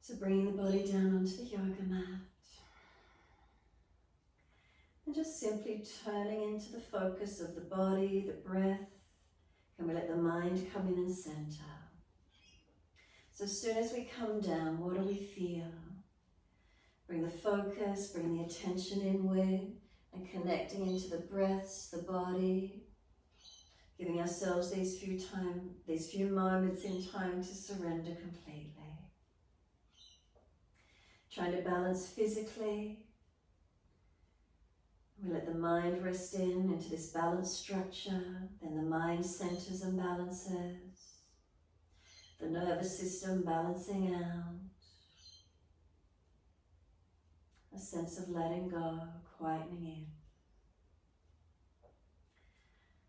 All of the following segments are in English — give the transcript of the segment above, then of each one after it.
So bringing the body down onto the yoga mat. And just simply turning into the focus of the body, the breath. Can we let the mind come in and center? So as soon as we come down, what do we feel? Bring the focus, bring the attention inward, and connecting into the breaths, the body. Giving ourselves these few moments in time to surrender completely. Trying to balance physically. We let the mind rest into this balanced structure, then the mind centers and balances, the nervous system balancing out, a sense of letting go, quietening in.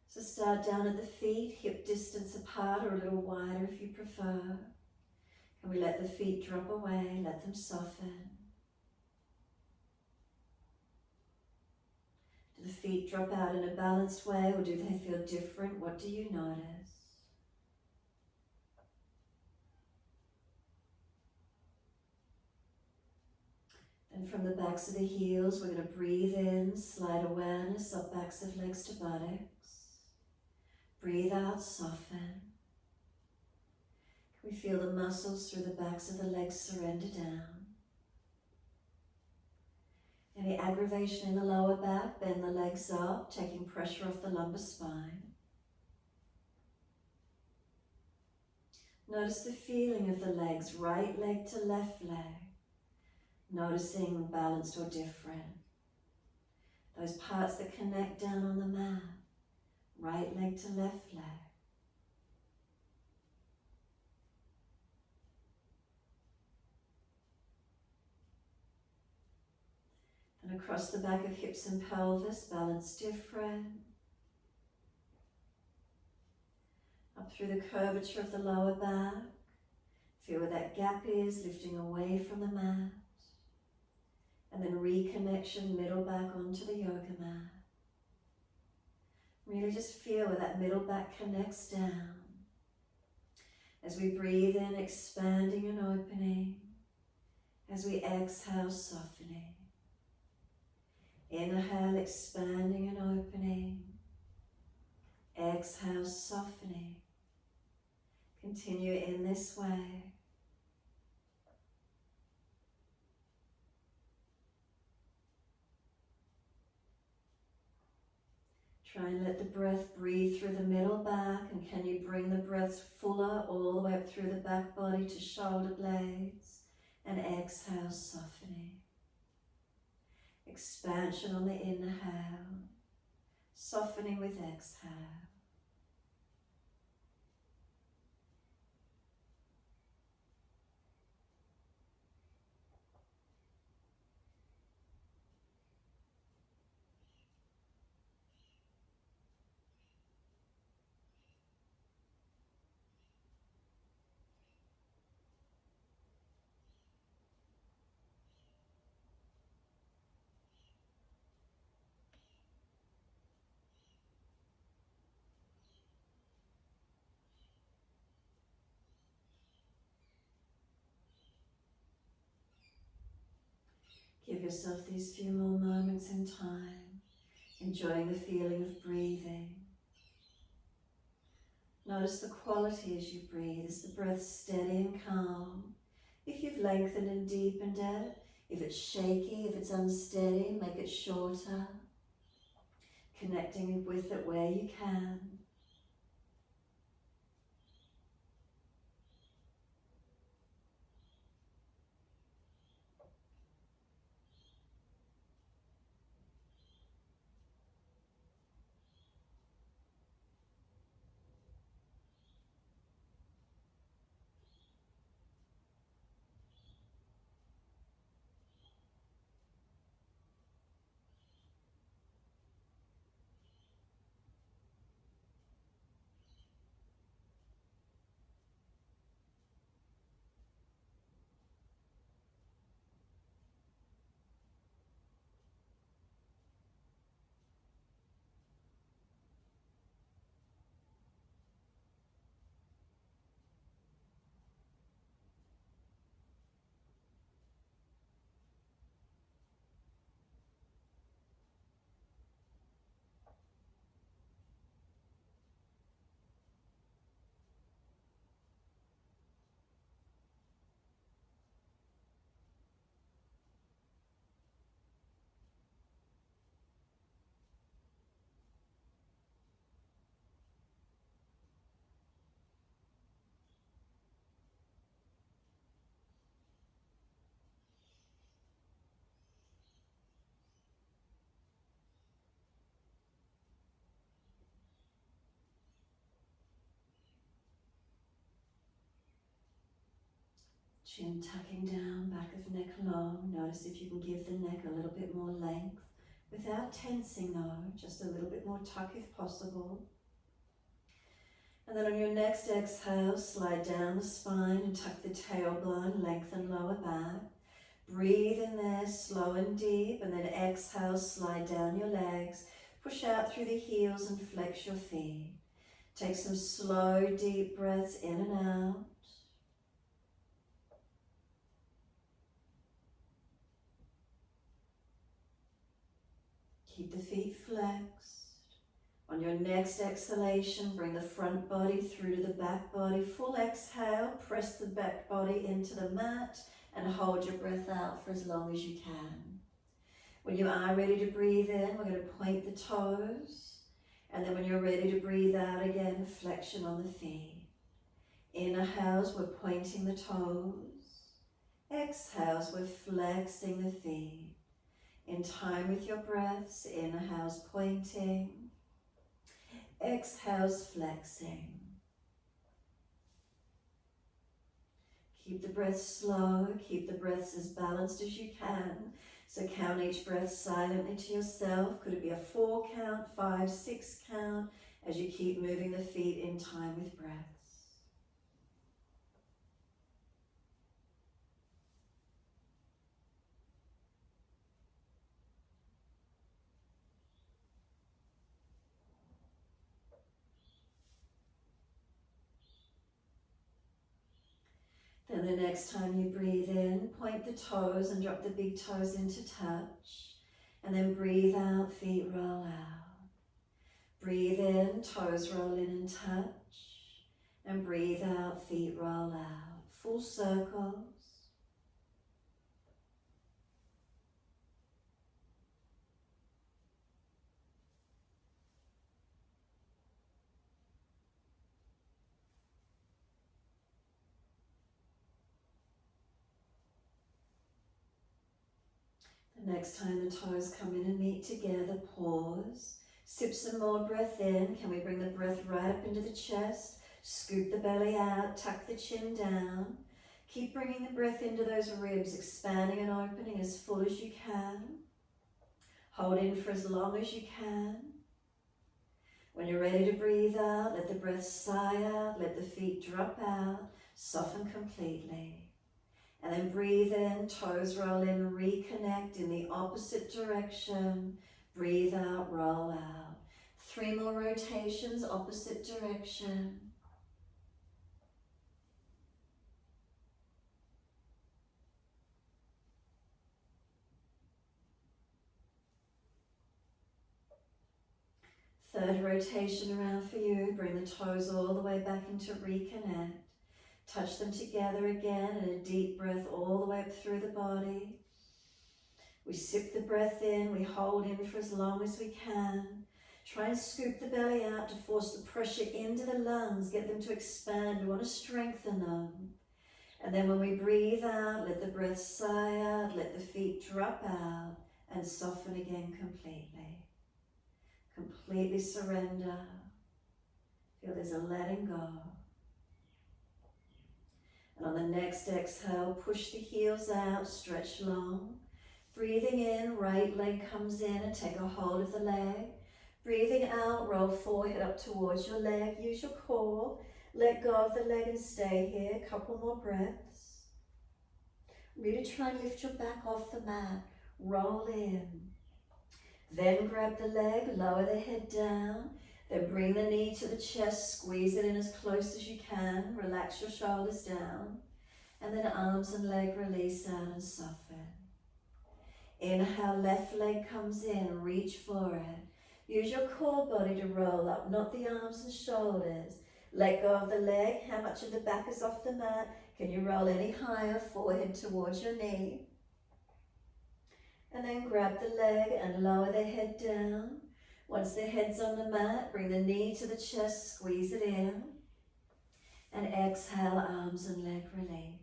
So start down at the feet, hip distance apart or a little wider if you prefer. Can we let the feet drop away, let them soften? Do the feet drop out in a balanced way or do they feel different? What do you notice? Then from the backs of the heels, we're going to breathe in, slide awareness up backs of legs to buttocks. Breathe out, soften. Can we feel the muscles through the backs of the legs surrender down? Any aggravation in the lower back, bend the legs up, taking pressure off the lumbar spine. Notice the feeling of the legs, right leg to left leg. Noticing balanced or different. Those parts that connect down on the mat, right leg to left leg. And across the back of hips and pelvis, balance different. Up through the curvature of the lower back. Feel where that gap is, lifting away from the mat. And then reconnection, middle back onto the yoga mat. Really just feel where that middle back connects down. As we breathe in, expanding and opening. As we exhale, softening. Inhale, expanding and opening. Exhale, softening. Continue in this way. Try and let the breath breathe through the middle back, and can you bring the breath fuller all the way up through the back body to shoulder blades, and exhale, softening. Expansion on the inhale, softening with exhale. Give yourself these few more moments in time, enjoying the feeling of breathing. Notice the quality as you breathe. Is the breath steady and calm? If you've lengthened and deepened it, if it's shaky, if it's unsteady, make it shorter. Connecting with it where you can. Chin tucking down, back of neck long. Notice if you can give the neck a little bit more length without tensing though, just a little bit more tuck if possible. And then on your next exhale, slide down the spine and tuck the tailbone, lengthen lower back. Breathe in there, slow and deep, and then exhale, slide down your legs, push out through the heels and flex your feet. Take some slow, deep breaths in and out. Keep the feet flexed. On your next exhalation, bring the front body through to the back body. Full exhale, press the back body into the mat and hold your breath out for as long as you can. When you are ready to breathe in, we're going to point the toes. And then when you're ready to breathe out again, flexion on the feet. Inhales, we're pointing the toes. Exhales, we're flexing the feet. In time with your breaths, inhales pointing. Exhales flexing. Keep the breath slow, keep the breaths as balanced as you can. So count each breath silently to yourself. Could it be a 4 count, 5, 6 count, as you keep moving the feet in time with breaths. Then the next time you breathe in, point the toes and drop the big toes into touch. And then breathe out, feet roll out. Breathe in, toes roll in and touch. And breathe out, feet roll out. Full circles. The next time the toes come in and meet together, pause. Sip some more breath in. Can we bring the breath right up into the chest? Scoop the belly out, tuck the chin down. Keep bringing the breath into those ribs, expanding and opening as full as you can. Hold in for as long as you can. When you're ready to breathe out, let the breath sigh out, let the feet drop out, soften completely. And then breathe in, toes roll in, reconnect in the opposite direction. Breathe out, roll out. 3 more rotations, opposite direction. Third rotation around for you. Bring the toes all the way back into reconnect. Touch them together again and a deep breath all the way up through the body. We sip the breath in, we hold in for as long as we can. Try and scoop the belly out to force the pressure into the lungs, get them to expand. We want to strengthen them. And then when we breathe out, let the breath sigh out, let the feet drop out and soften again completely. Completely surrender. Feel there's a letting go. And on the next exhale, push the heels out, stretch long. Breathing in, right leg comes in and take a hold of the leg. Breathing out, roll forehead up towards your leg. Use your core. Let go of the leg and stay here. Couple more breaths. Really try and lift your back off the mat. Roll in. Then grab the leg, lower the head down. Then bring the knee to the chest, squeeze it in as close as you can. Relax your shoulders down. And then arms and leg release out and soften. Inhale, left leg comes in, reach for it. Use your core body to roll up, not the arms and shoulders. Let go of the leg. How much of the back is off the mat? Can you roll any higher? Forehead towards your knee. And then grab the leg and lower the head down. Once the head's on the mat, bring the knee to the chest, squeeze it in. And exhale, arms and leg release.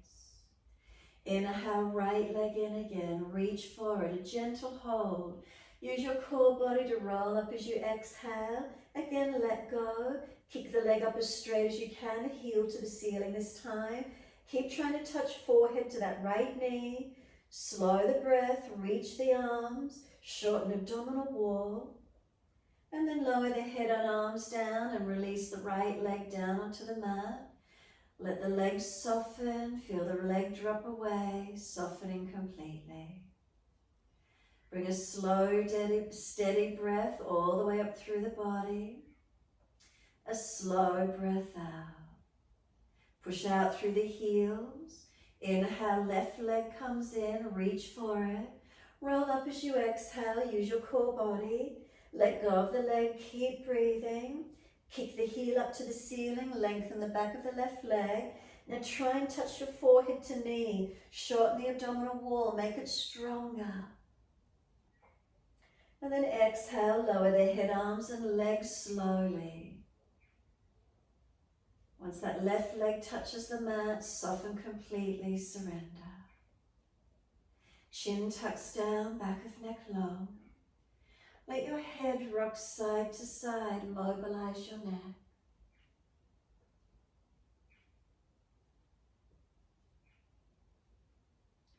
Inhale, right leg in again, reach forward, a gentle hold. Use your core body to roll up as you exhale. Again, let go. Kick the leg up as straight as you can, heel to the ceiling this time. Keep trying to touch forehead to that right knee. Slow the breath, reach the arms, shorten abdominal wall. And then lower the head and arms down and release the right leg down onto the mat. Let the legs soften, feel the leg drop away, softening completely. Bring a slow, steady breath all the way up through the body. A slow breath out. Push out through the heels. Inhale, left leg comes in, reach for it. Roll up as you exhale, use your core body. Let go of the leg, keep breathing. Kick the heel up to the ceiling, lengthen the back of the left leg. Now try and touch your forehead to knee. Shorten the abdominal wall, make it stronger. And then exhale, lower the head, arms and legs slowly. Once that left leg touches the mat, soften completely, surrender. Chin tucks down, back of neck long. Let your head rock side to side, mobilize your neck.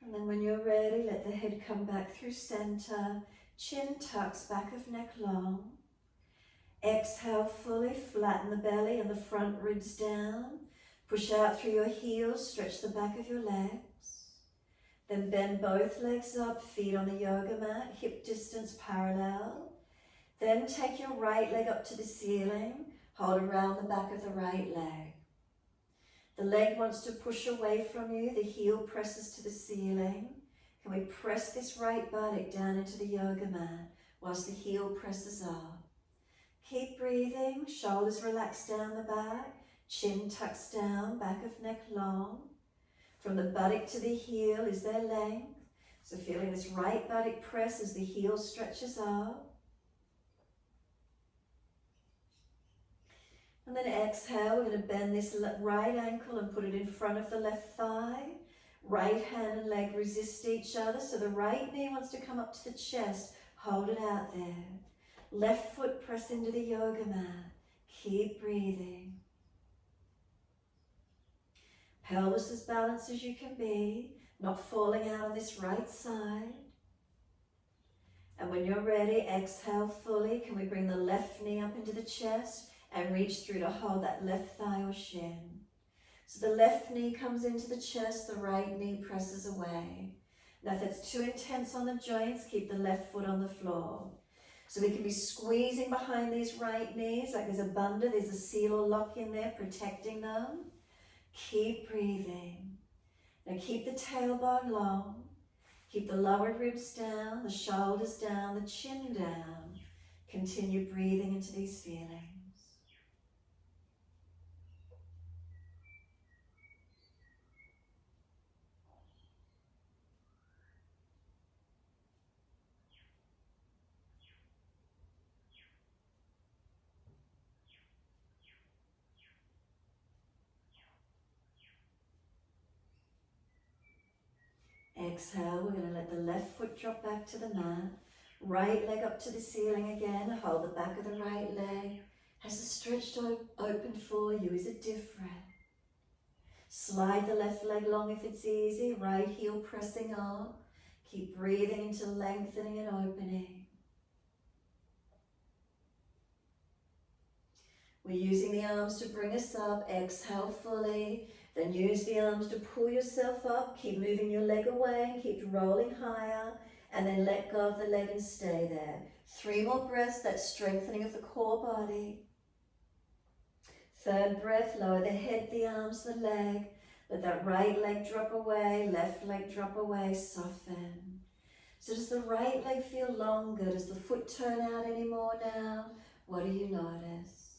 And then when you're ready, let the head come back through center. Chin tucks, back of neck long. Exhale fully, flatten the belly and the front ribs down. Push out through your heels, stretch the back of your legs. Then bend both legs up, feet on the yoga mat, hip distance parallel. Then take your right leg up to the ceiling, hold around the back of the right leg. The leg wants to push away from you, the heel presses to the ceiling. Can we press this right buttock down into the yoga mat whilst the heel presses up? Keep breathing, shoulders relax down the back, chin tucks down, back of neck long. From the buttock to the heel is their length. So feeling this right buttock press as the heel stretches up. And then exhale, we're going to bend this right ankle and put it in front of the left thigh. Right hand and leg resist each other. So the right knee wants to come up to the chest. Hold it out there. Left foot press into the yoga mat. Keep breathing. Pelvis as balanced as you can be, not falling out on this right side. And when you're ready, exhale fully. Can we bring the left knee up into the chest and reach through to hold that left thigh or shin? So the left knee comes into the chest, the right knee presses away. Now if it's too intense on the joints, keep the left foot on the floor. So we can be squeezing behind these right knees, like there's a bunda, there's a seal or lock in there protecting them. Keep breathing. Now keep the tailbone long. Keep the lower ribs down, the shoulders down, the chin down. Continue breathing into these feelings. Exhale, we're going to let the left foot drop back to the mat. Right leg up to the ceiling again. Hold the back of the right leg. Has it stretched open for you? Is it different? Slide the left leg long if it's easy. Right heel pressing up. Keep breathing into lengthening and opening. We're using the arms to bring us up. Exhale fully. Then use the arms to pull yourself up. Keep moving your leg away. Keep rolling higher. And then let go of the leg and stay there. 3 more breaths. That strengthening of the core body. 3rd breath. Lower the head, the arms, the leg. Let that right leg drop away. Left leg drop away. Soften. So does the right leg feel longer? Does the foot turn out anymore now? What do you notice?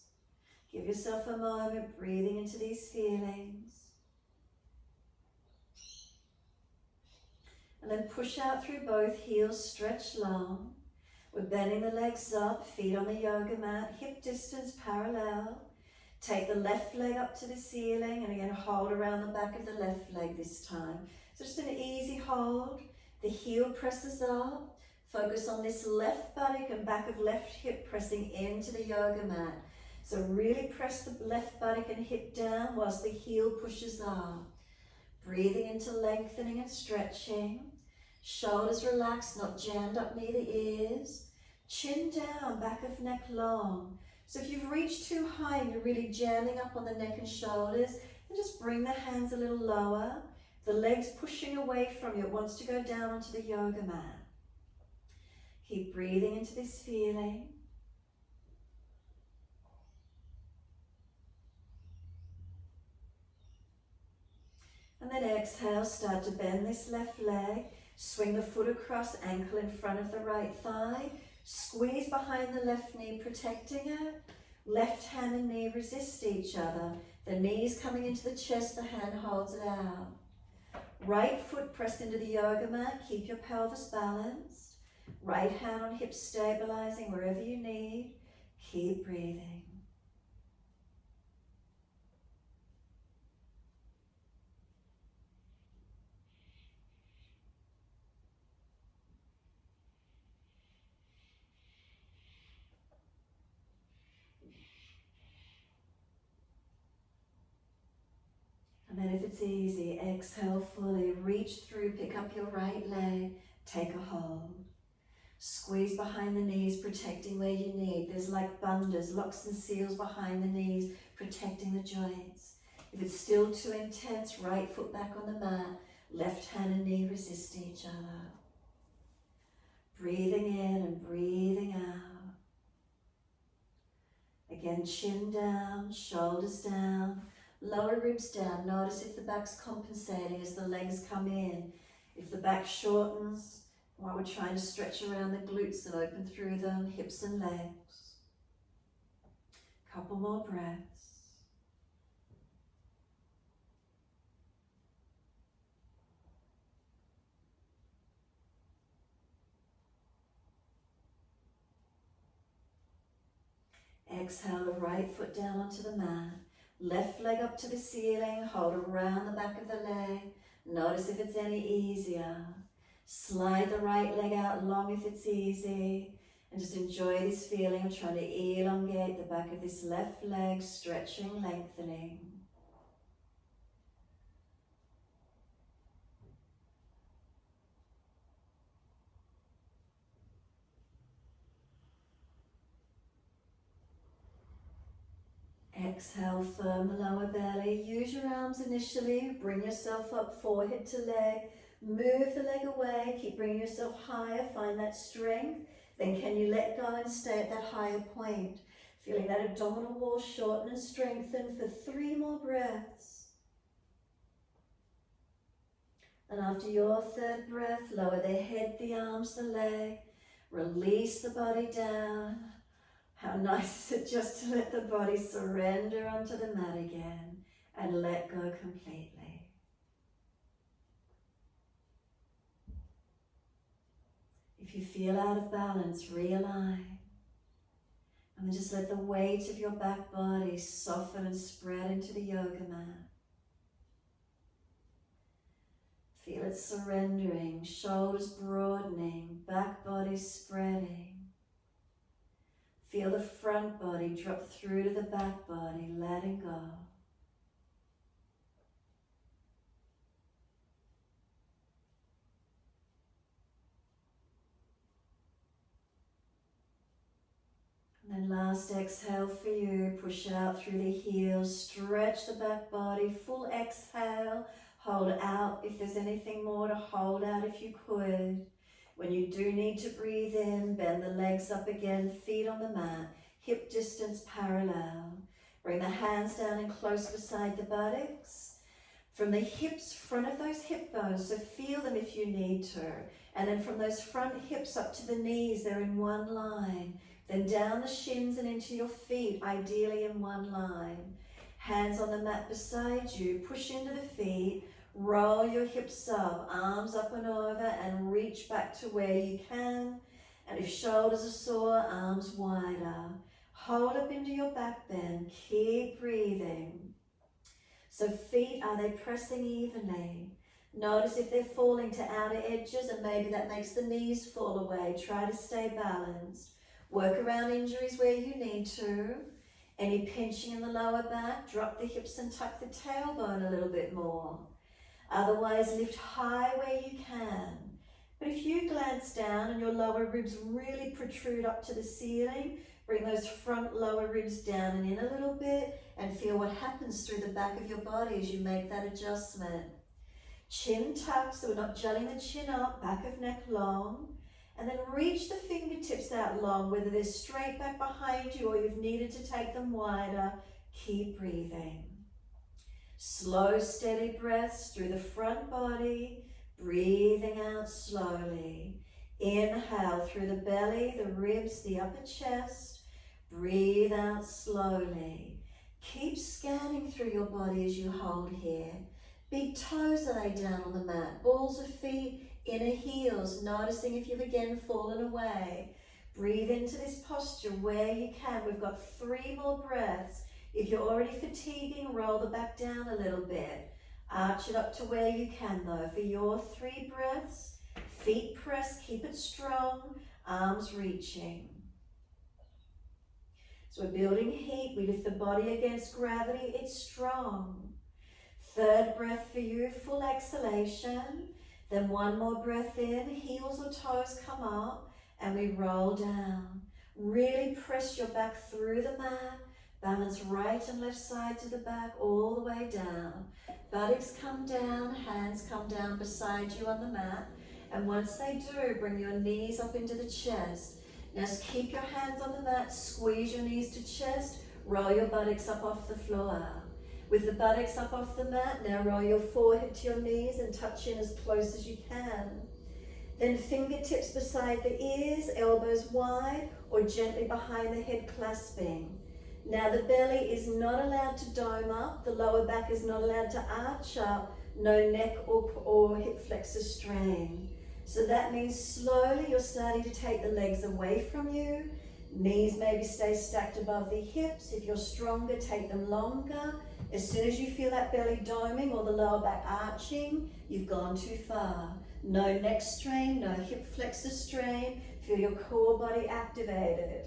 Give yourself a moment, breathing into these feelings. And then push out through both heels, stretch long. We're bending the legs up, feet on the yoga mat, hip distance parallel. Take the left leg up to the ceiling and again hold around the back of the left leg this time. So just an easy hold. The heel presses up. Focus on this left buttock and back of left hip pressing into the yoga mat. So really press the left buttock and hip down whilst the heel pushes up. Breathing into lengthening and stretching. Shoulders relaxed, not jammed up near the ears. Chin down, back of neck long. So if you've reached too high and you're really jamming up on the neck and shoulders, then just bring the hands a little lower. The legs pushing away from you. It wants to go down onto the yoga mat. Keep breathing into this feeling. And then exhale, start to bend this left leg. Swing the foot across, ankle in front of the right thigh. Squeeze behind the left knee, protecting it. Left hand and knee resist each other. The knees coming into the chest, the hand holds it out. Right foot pressed into the yoga mat, keep your pelvis balanced. Right hand on hips stabilizing wherever you need. Keep breathing. And then if it's easy, exhale fully, reach through, pick up your right leg, take a hold. Squeeze behind the knees, protecting where you need. There's like bundas, locks and seals behind the knees, protecting the joints. If it's still too intense, right foot back on the mat, left hand and knee resist each other. Breathing in and breathing out. Again, chin down, shoulders down. Lower ribs down. Notice if the back's compensating as the legs come in. If the back shortens while we're trying to stretch around the glutes and open through them, hips and legs. Couple more breaths. Exhale the right foot down onto the mat. Left leg up to the ceiling, hold around the back of the leg. Notice if it's any easier. Slide the right leg out long if it's easy. And just enjoy this feeling of trying to elongate the back of this left leg, stretching, lengthening. Exhale, firm the lower belly. Use your arms initially. Bring yourself up, forehead to leg. Move the leg away. Keep bringing yourself higher. Find that strength. Then can you let go and stay at that higher point? Feeling that abdominal wall shorten and strengthen for 3 more breaths. And after your 3rd breath, lower the head, the arms, the leg. Release the body down. How nice is it just to let the body surrender onto the mat again and let go completely. If you feel out of balance, realign. And then just let the weight of your back body soften and spread into the yoga mat. Feel it surrendering, shoulders broadening, back body spreading. Feel the front body drop through to the back body, letting go. And then last exhale for you, push out through the heels, stretch the back body, full exhale, hold out if there's anything more to hold out if you could. When you do need to breathe in, bend the legs up again, feet on the mat, hip distance parallel. Bring the hands down and close beside the buttocks. From the hips, front of those hip bones, so feel them if you need to. And then from those front hips up to the knees, they're in one line. Then down the shins and into your feet, ideally in one line. Hands on the mat beside you, push into the feet. Roll your hips up, arms up and over, and reach back to where you can. And if shoulders are sore, arms wider. Hold up into your back bend. Keep breathing. So feet, are they pressing evenly? Notice if they're falling to outer edges, and maybe that makes the knees fall away. Try to stay balanced. Work around injuries where you need to. Any pinching in the lower back, drop the hips and tuck the tailbone a little bit more. Otherwise, lift high where you can. But if you glance down and your lower ribs really protrude up to the ceiling, bring those front lower ribs down and in a little bit and feel what happens through the back of your body as you make that adjustment. Chin tucked, so we're not jutting the chin up, back of neck long. And then reach the fingertips out long, whether they're straight back behind you or you've needed to take them wider. Keep breathing. Slow, steady breaths through the front body, breathing out slowly. Inhale through the belly, the ribs, the upper chest. Breathe out slowly. Keep scanning through your body as you hold here. Big toes lay down on the mat, balls of feet, inner heels, noticing if you've again fallen away. Breathe into this posture where you can. We've got 3 more breaths. If you're already fatiguing, roll the back down a little bit. Arch it up to where you can though. For your 3 breaths, feet pressed, keep it strong, arms reaching. So we're building heat. We lift the body against gravity. It's strong. 3rd breath for you, full exhalation. Then 1 more breath in, heels or toes come up, and we roll down. Really press your back through the mat. Balance right and left sides of the back all the way down. Buttocks come down, hands come down beside you on the mat. And once they do, bring your knees up into the chest. Now keep your hands on the mat, squeeze your knees to chest, roll your buttocks up off the floor. With the buttocks up off the mat, now roll your forehead to your knees and touch in as close as you can. Then fingertips beside the ears, elbows wide or gently behind the head clasping. Now the belly is not allowed to dome up, the lower back is not allowed to arch up, no neck or hip flexor strain. So that means slowly you're starting to take the legs away from you. Knees maybe stay stacked above the hips. If you're stronger, take them longer. As soon as you feel that belly doming or the lower back arching, you've gone too far. No neck strain, no hip flexor strain. Feel your core body activated.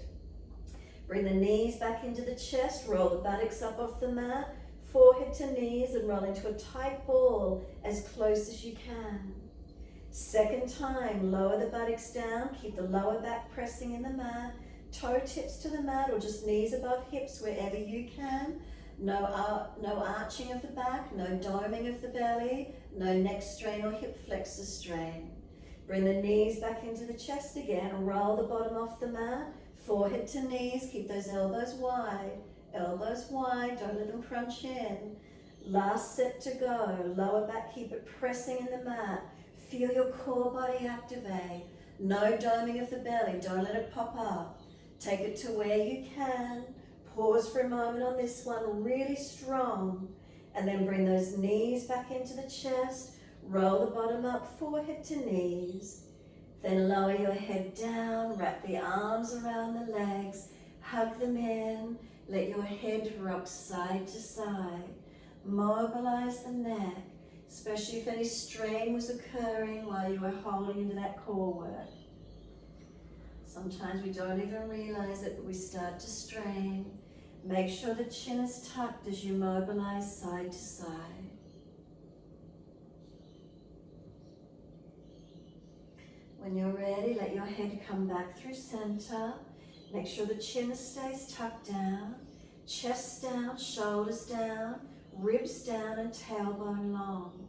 Bring the knees back into the chest, roll the buttocks up off the mat, forehead to knees and roll into a tight ball as close as you can. 2nd time, lower the buttocks down, keep the lower back pressing in the mat, toe tips to the mat or just knees above hips wherever you can. No arching of the back, no doming of the belly, no neck strain or hip flexor strain. Bring the knees back into the chest again, roll the bottom off the mat, forehead to knees, keep those elbows wide, don't let them crunch in. Last set to go, lower back, keep it pressing in the mat. Feel your core body activate. No doming of the belly, don't let it pop up. Take it to where you can. Pause for a moment on this one, really strong. And then bring those knees back into the chest. Roll the bottom up, forehead to knees. Then lower your head down, wrap the arms around the legs, hug them in. Let your head rock side to side. Mobilize the neck, especially if any strain was occurring while you were holding into that core work. Sometimes we don't even realize it, but we start to strain. Make sure the chin is tucked as you mobilize side to side. When you're ready, let your head come back through center. Make sure the chin stays tucked down, chest down, shoulders down, ribs down and tailbone long.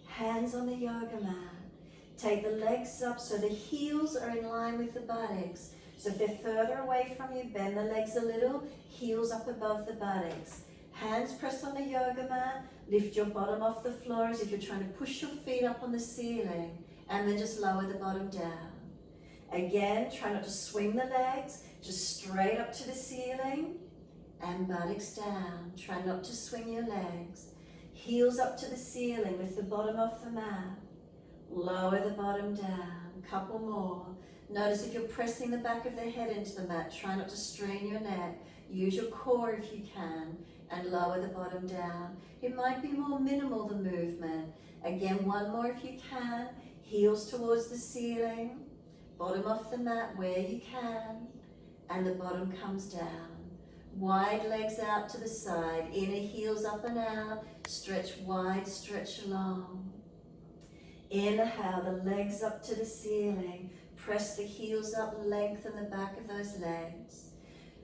Hands on the yoga mat. Take the legs up so the heels are in line with the buttocks. So if they're further away from you, bend the legs a little, heels up above the buttocks. Hands pressed on the yoga mat, lift your bottom off the floor as if you're trying to push your feet up on the ceiling, and then just lower the bottom down. Again, try not to swing the legs, just straight up to the ceiling, and buttocks down. Try not to swing your legs. Heels up to the ceiling, lift the bottom off the mat. Lower the bottom down, couple more. Notice if you're pressing the back of the head into the mat, try not to strain your neck. Use your core if you can, and lower the bottom down. It might be more minimal, the movement. Again, one more if you can. Heels towards the ceiling, bottom off the mat where you can, and the bottom comes down. Wide legs out to the side, inner heels up and out, stretch wide, stretch long. Inhale, the legs up to the ceiling, press the heels up, lengthen the back of those legs.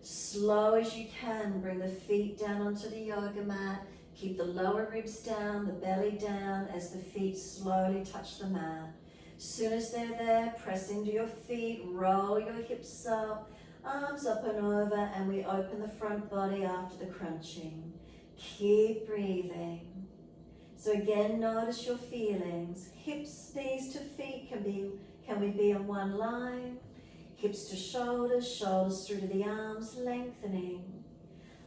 Slow as you can, bring the feet down onto the yoga mat, keep the lower ribs down, the belly down as the feet slowly touch the mat. As soon as they're there, press into your feet, roll your hips up, arms up and over, and we open the front body after the crunching. Keep breathing. So again, notice your feelings. Hips, knees to feet, can we be on one line? Hips to shoulders, shoulders through to the arms, lengthening.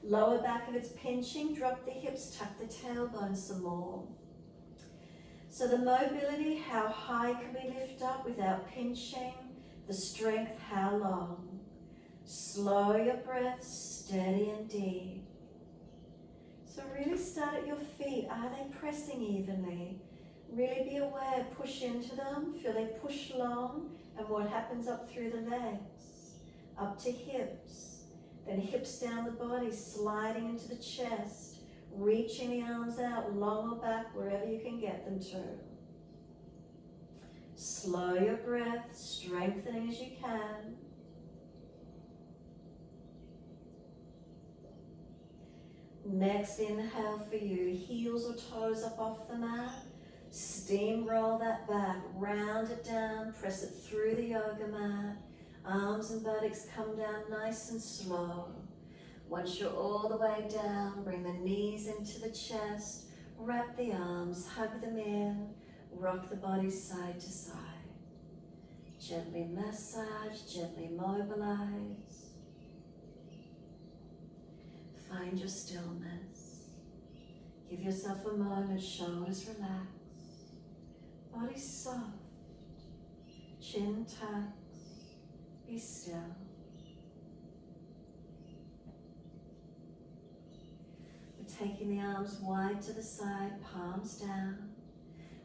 Lower back if it's pinching, drop the hips, tuck the tailbone some more. So the mobility, how high can we lift up without pinching? The strength, how long? Slow your breath, steady and deep. So really start at your feet. Are they pressing evenly? Really be aware, push into them, feel they push long, and what happens up through the legs, up to hips, then hips down the body, sliding into the chest, reaching the arms out, long or back, wherever you can get them to. Slow your breath, strengthening as you can. Next inhale for you, heels or toes up off the mat. Steamroll that back, round it down, press it through the yoga mat. Arms and buttocks come down nice and slow. Once you're all the way down, bring the knees into the chest, wrap the arms, hug them in, rock the body side to side. Gently massage, gently mobilize. Find your stillness. Give yourself a moment, shoulders relax. Body soft, chin tucks, be still. We're taking the arms wide to the side, palms down.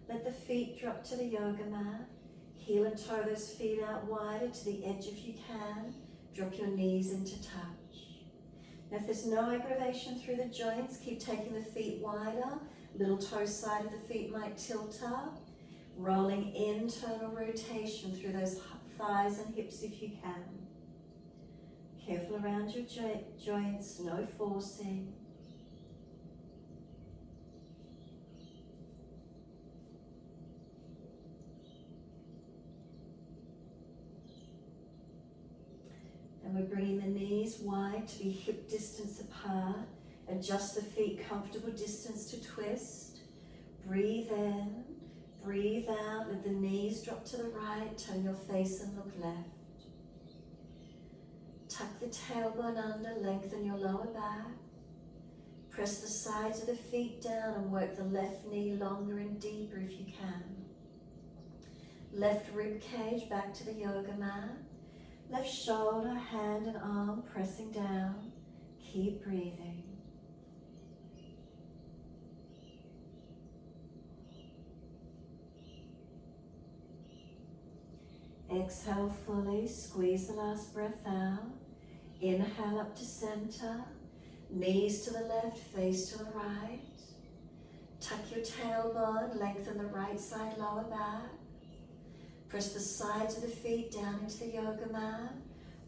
Let the feet drop to the yoga mat. Heel and toe those feet out wider to the edge if you can. Drop your knees into touch. Now if there's no aggravation through the joints, keep taking the feet wider. Little toe side of the feet might tilt up. Rolling internal rotation through those thighs and hips if you can. Careful around your joints, no forcing. And we're bringing the knees wide to be hip distance apart. Adjust the feet comfortable distance to twist. Breathe in. Breathe out, let the knees drop to the right, turn your face and look left. Tuck the tailbone under, lengthen your lower back. Press the sides of the feet down and work the left knee longer and deeper if you can. Left rib cage back to the yoga mat. Left shoulder, hand and arm pressing down. Keep breathing. Exhale fully, squeeze the last breath out. Inhale up to center. Knees to the left, face to the right. Tuck your tailbone, lengthen the right side lower back. Press the sides of the feet down into the yoga mat.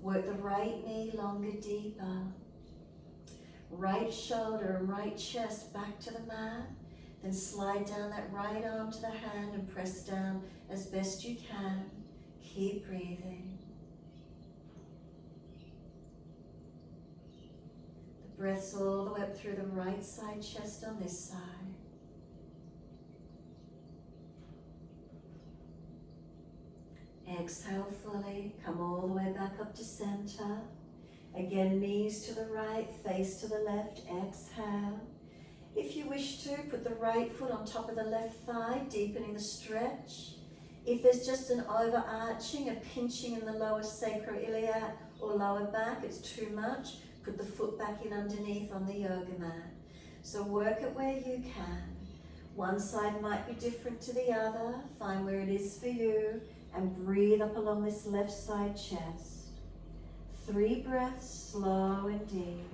Work the right knee longer, deeper. Right shoulder and right chest back to the mat. Then slide down that right arm to the hand and press down as best you can. Keep breathing. The breath's all the way up through the right side chest on this side. Exhale fully, come all the way back up to center. Again, knees to the right, face to the left, exhale. If you wish to, put the right foot on top of the left thigh, deepening the stretch. If there's just an overarching, a pinching in the lower sacroiliac or lower back, it's too much, put the foot back in underneath on the yoga mat. So work it where you can. One side might be different to the other, find where it is for you, and breathe up along this left side chest. 3 breaths, slow and deep.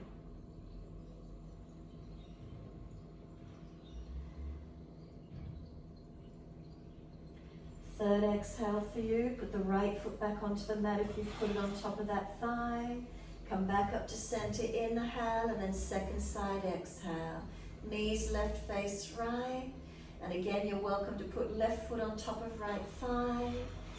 Third exhale for you. Put the right foot back onto the mat if you've put it on top of that thigh. Come back up to center, inhale, and then second side exhale. Knees left face right. And again, you're welcome to put left foot on top of right thigh.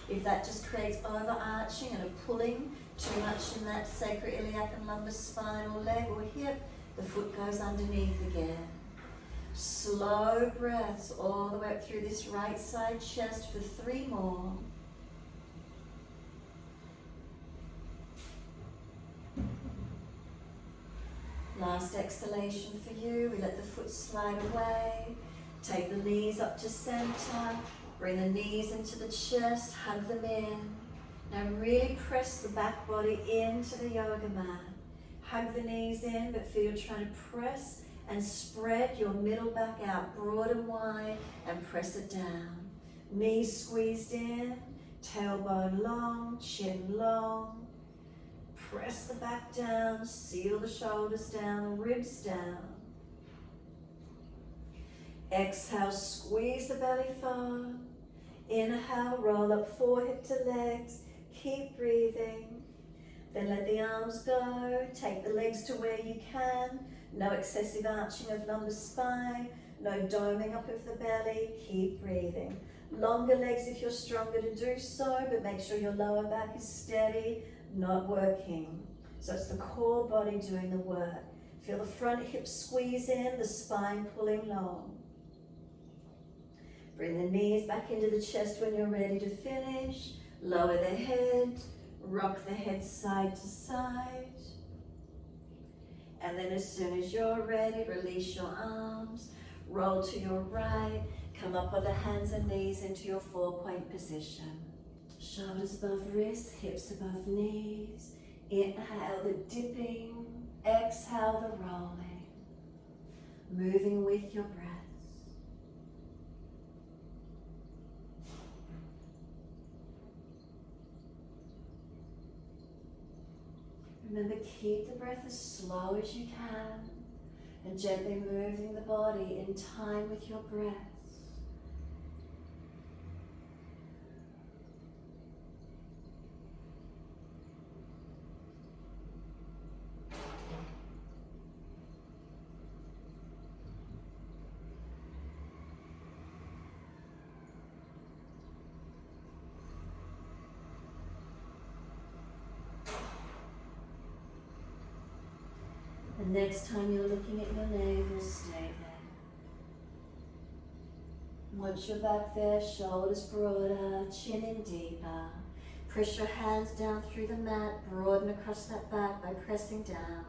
If that just creates overarching and a pulling too much in that sacroiliac and lumbar spine or leg or hip, the foot goes underneath again. Slow breaths all the way up through this right side chest for 3 more. Last exhalation for you. We let the foot slide away. Take the knees up to center. Bring the knees into the chest. Hug them in. Now really press the back body into the yoga mat. Hug the knees in, but feel you're trying to press and spread your middle back out broad and wide and press it down. Knees squeezed in, tailbone long, chin long. Press the back down, seal the shoulders down, ribs down. Exhale, squeeze the belly forward. Inhale, roll up forehead to legs. Keep breathing. Then let the arms go. Take the legs to where you can. No excessive arching of lumbar spine. No doming up of the belly. Keep breathing. Longer legs if you're stronger to do so, but make sure your lower back is steady, not working. So it's the core body doing the work. Feel the front hips squeeze in, the spine pulling long. Bring the knees back into the chest when you're ready to finish. Lower the head, rock the head side to side. And then as soon as you're ready, release your arms, roll to your right, come up on the hands and knees into your 4-point position. Shoulders above wrists, hips above knees. Inhale the dipping, exhale the rolling. Moving with your breath. Remember, keep the breath as slow as you can and gently moving the body in time with your breath. The next time you're looking at your navel, stay there. Once you're back there, shoulders broader, chin in deeper. Press your hands down through the mat, broaden across that back by pressing down.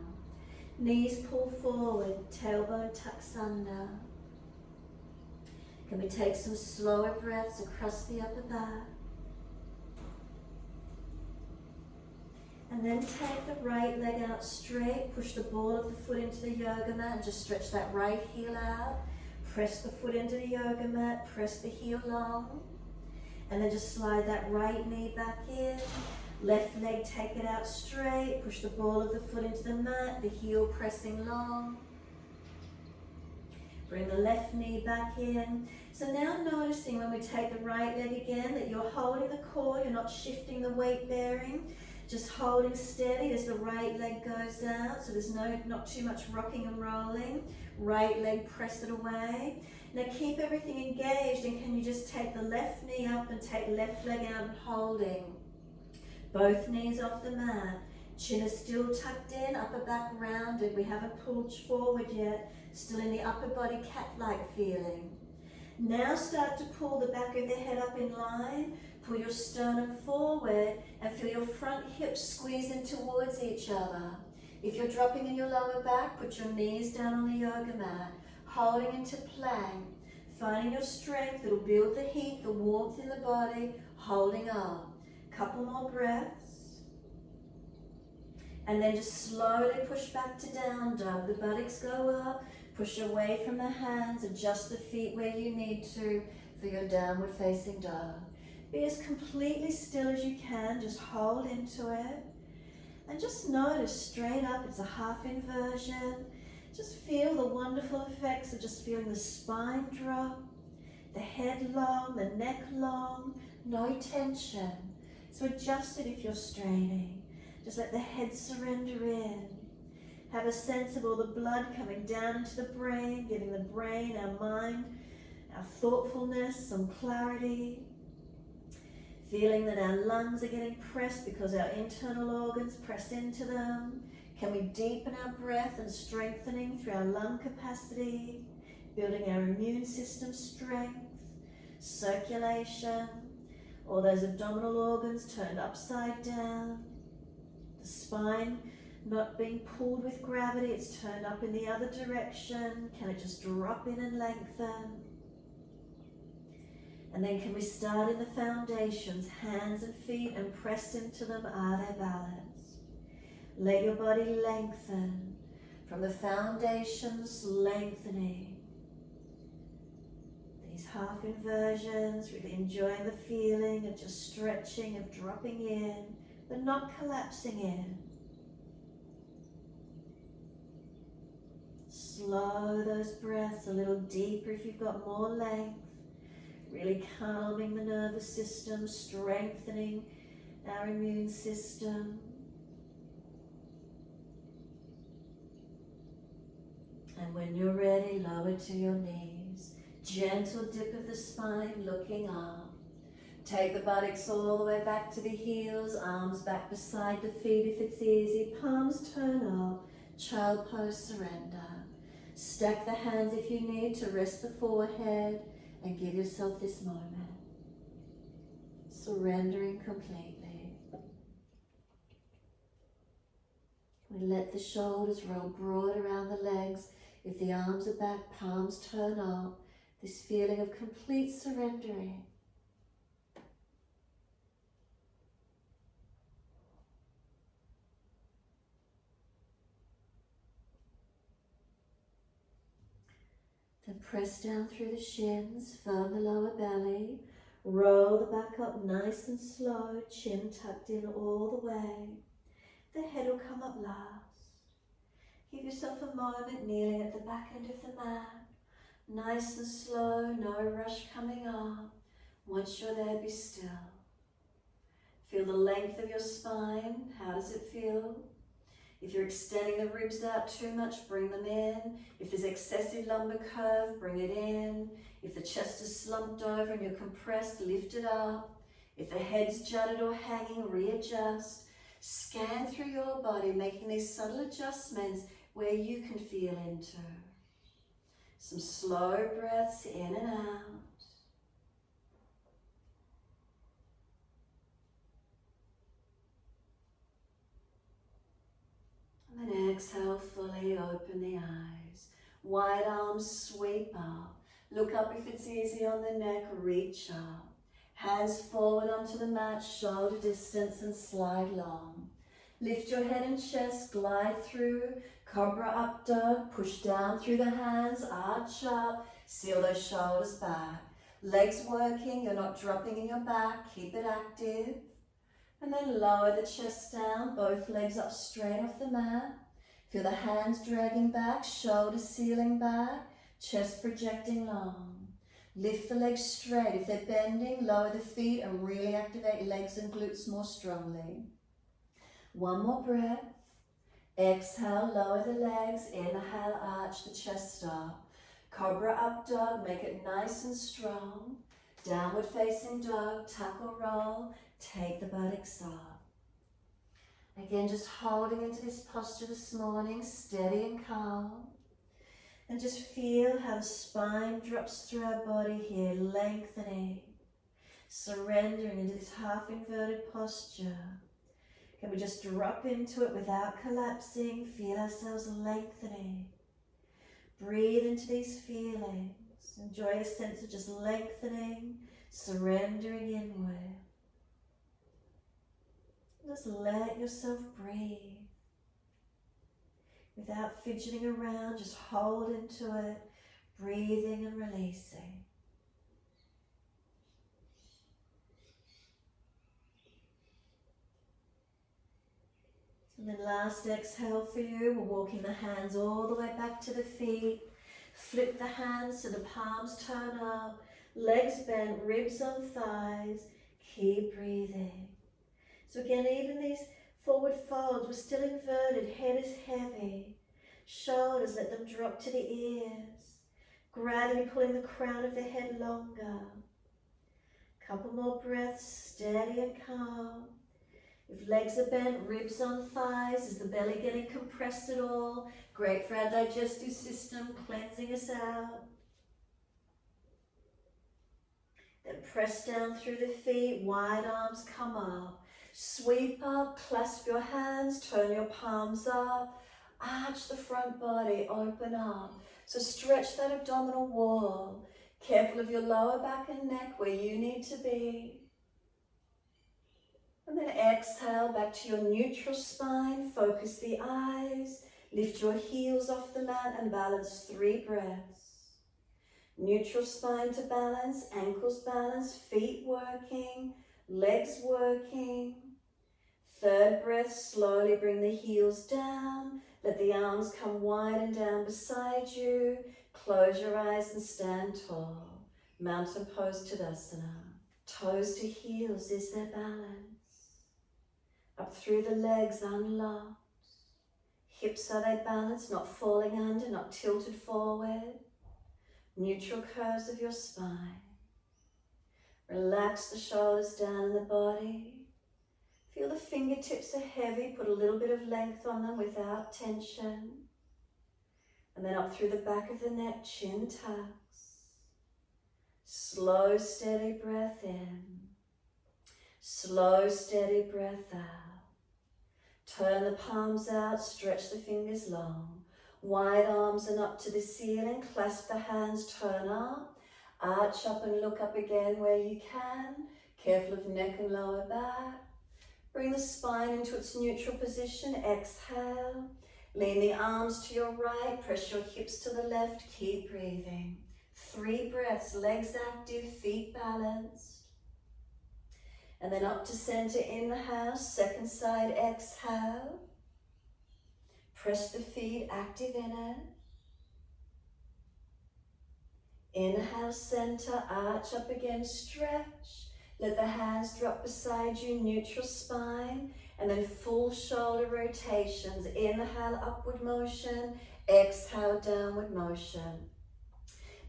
Knees pull forward, tailbone tucks under. Can we take some slower breaths across the upper back? And then take the right leg out straight, push the ball of the foot into the yoga mat and just stretch that right heel out. Press the foot into the yoga mat, press the heel long. And then just slide that right knee back in. Left leg, take it out straight, push the ball of the foot into the mat, the heel pressing long. Bring the left knee back in. So now noticing when we take the right leg again that you're holding the core, you're not shifting the weight bearing. Just holding steady as the right leg goes out, so there's not too much rocking and rolling. Right leg, press it away. Now keep everything engaged, and can you just take the left knee up and take left leg out and holding. Both knees off the mat. Chin is still tucked in, upper back rounded. We haven't pulled forward yet. Still in the upper body cat-like feeling. Now start to pull the back of the head up in line. Pull your sternum forward and feel your front hips squeeze in towards each other. If you're dropping in your lower back, put your knees down on the yoga mat, holding into plank, finding your strength. It'll build the heat, the warmth in the body, holding up. Couple more breaths. And then just slowly push back to down dog. The buttocks go up, push away from the hands, adjust the feet where you need to for your downward facing dog. Be as completely still as you can, just hold into it. And just notice straight up, it's a half inversion. Just feel the wonderful effects of just feeling the spine drop. The head long, the neck long, no tension. So adjust it if you're straining. Just let the head surrender in. Have a sense of all the blood coming down into the brain, giving the brain, our mind, our thoughtfulness, some clarity. Feeling that our lungs are getting pressed because our internal organs press into them. Can we deepen our breath and strengthening through our lung capacity, building our immune system strength, circulation, all those abdominal organs turned upside down, the spine not being pulled with gravity, it's turned up in the other direction. Can it just drop in and lengthen? And then can we start in the foundations, hands and feet, and press into them, are they balanced? Let your body lengthen from the foundations, lengthening. These half inversions, really enjoying the feeling of just stretching, of dropping in, but not collapsing in. Slow those breaths a little deeper if you've got more length. Really calming the nervous system, strengthening our immune system. And when you're ready, lower to your knees. Gentle dip of the spine, looking up. Take the buttocks all the way back to the heels, arms back beside the feet if it's easy. Palms turn up, child pose, surrender. Stack the hands if you need to rest the forehead. And give yourself this moment, surrendering completely. We let the shoulders roll broad around the legs. If the arms are back, palms turn up. This feeling of complete surrendering. Then press down through the shins, firm the lower belly, roll the back up nice and slow, chin tucked in all the way. The head will come up last. Give yourself a moment kneeling at the back end of the mat. Nice and slow, no rush coming up. Once you're there, be still. Feel the length of your spine. How does it feel? If you're extending the ribs out too much, bring them in. If there's excessive lumbar curve, bring it in. If the chest is slumped over and you're compressed, lift it up. If the head's jutted or hanging, readjust. Scan through your body, making these subtle adjustments where you can feel into. Some slow breaths in and out. And then exhale, fully open the eyes. Wide arms sweep up. Look up if it's easy on the neck, reach up. Hands forward onto the mat, shoulder distance and slide long. Lift your head and chest, glide through. Cobra Up Dog, push down through the hands, arch up, seal those shoulders back. Legs working, you're not dropping in your back, keep it active. And then lower the chest down, both legs up straight off the mat. Feel the hands dragging back, shoulders sealing back, chest projecting long. Lift the legs straight. If they're bending, lower the feet and really activate legs and glutes more strongly. One more breath. Exhale, lower the legs. Inhale, arch the chest up. Cobra Up Dog, make it nice and strong. Downward facing dog, tuck or roll. Take the buttocks up. Again, just holding into this posture this morning, steady and calm. And just feel how the spine drops through our body here, lengthening, surrendering into this half inverted posture. Can we just drop into it without collapsing? Feel ourselves lengthening. Breathe into these feelings. Enjoy a sense of just lengthening, surrendering inward. Just let yourself breathe. Without fidgeting around, just hold into it, breathing and releasing. And then last exhale for you, we're walking the hands all the way back to the feet. Flip the hands so the palms turn up. Legs bent, ribs on thighs. Keep breathing. So again, even these forward folds, we're still inverted. Head is heavy. Shoulders, let them drop to the ears. Gradually pulling the crown of the head longer. Couple more breaths, steady and calm. If legs are bent, ribs on thighs, is the belly getting compressed at all? Great for our digestive system, cleansing us out. Then press down through the feet, wide arms come up. Sweep up, clasp your hands, turn your palms up. Arch the front body, open up. So stretch that abdominal wall. Careful of your lower back and neck where you need to be. And then exhale back to your neutral spine. Focus the eyes. Lift your heels off the mat and balance 3 breaths. Neutral spine to balance, ankles balanced, feet working, legs working. 3rd breath, slowly bring the heels down. Let the arms come wide and down beside you. Close your eyes and stand tall. Mountain pose Tadasana. Toes to heels, is there balance? Up through the legs, unlocked. Hips, are they balanced, not falling under, not tilted forward? Neutral curves of your spine. Relax the shoulders down in the body. Feel the fingertips are heavy, put a little bit of length on them without tension. And then up through the back of the neck, chin tucks. Slow, steady breath in. Slow, steady breath out. Turn the palms out, stretch the fingers long. Wide arms and up to the ceiling, clasp the hands, turn up. Arch up and look up again where you can. Careful of neck and lower back. Bring the spine into its neutral position, exhale. Lean the arms to your right, press your hips to the left, keep breathing. 3 breaths, legs active, feet balanced. And then up to center, inhale, 2nd side, exhale. Press the feet, active in it. Inhale, center, arch up again, stretch. Let the hands drop beside you, neutral spine. And then full shoulder rotations. Inhale, upward motion. Exhale, downward motion.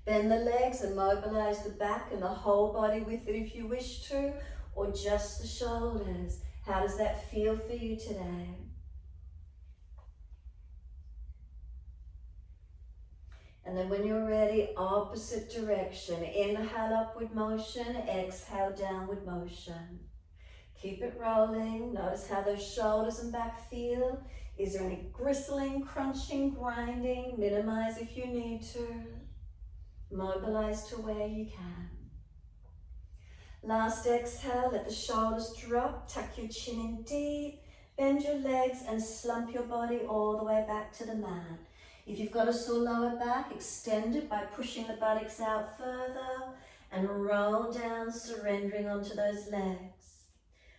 Bend the legs and mobilize the back and the whole body with it if you wish to, or just the shoulders. How does that feel for you today? And then when you're ready, opposite direction. Inhale, upward motion. Exhale, downward motion. Keep it rolling. Notice how those shoulders and back feel. Is there any gristling, crunching, grinding? Minimize if you need to. Mobilize to where you can. Last exhale, let the shoulders drop. Tuck your chin in deep. Bend your legs and slump your body all the way back to the mat. If you've got a sore lower back, extend it by pushing the buttocks out further and roll down, surrendering onto those legs.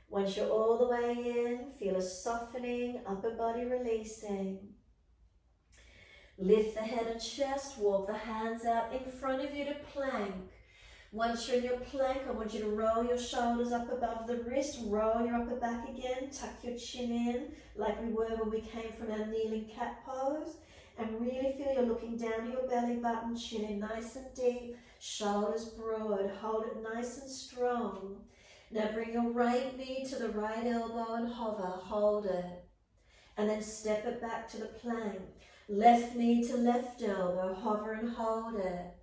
Once you're all the way in, feel a softening, upper body releasing. Lift the head and chest, walk the hands out in front of you to plank. Once you're in your plank, I want you to roll your shoulders up above the wrist, roll your upper back again, tuck your chin in like we were when we came from our kneeling cat pose. And really feel you're looking down to your belly button, chin in nice and deep, shoulders broad, hold it nice and strong. Now bring your right knee to the right elbow and hover, hold it. And then step it back to the plank. Left knee to left elbow, hover and hold it.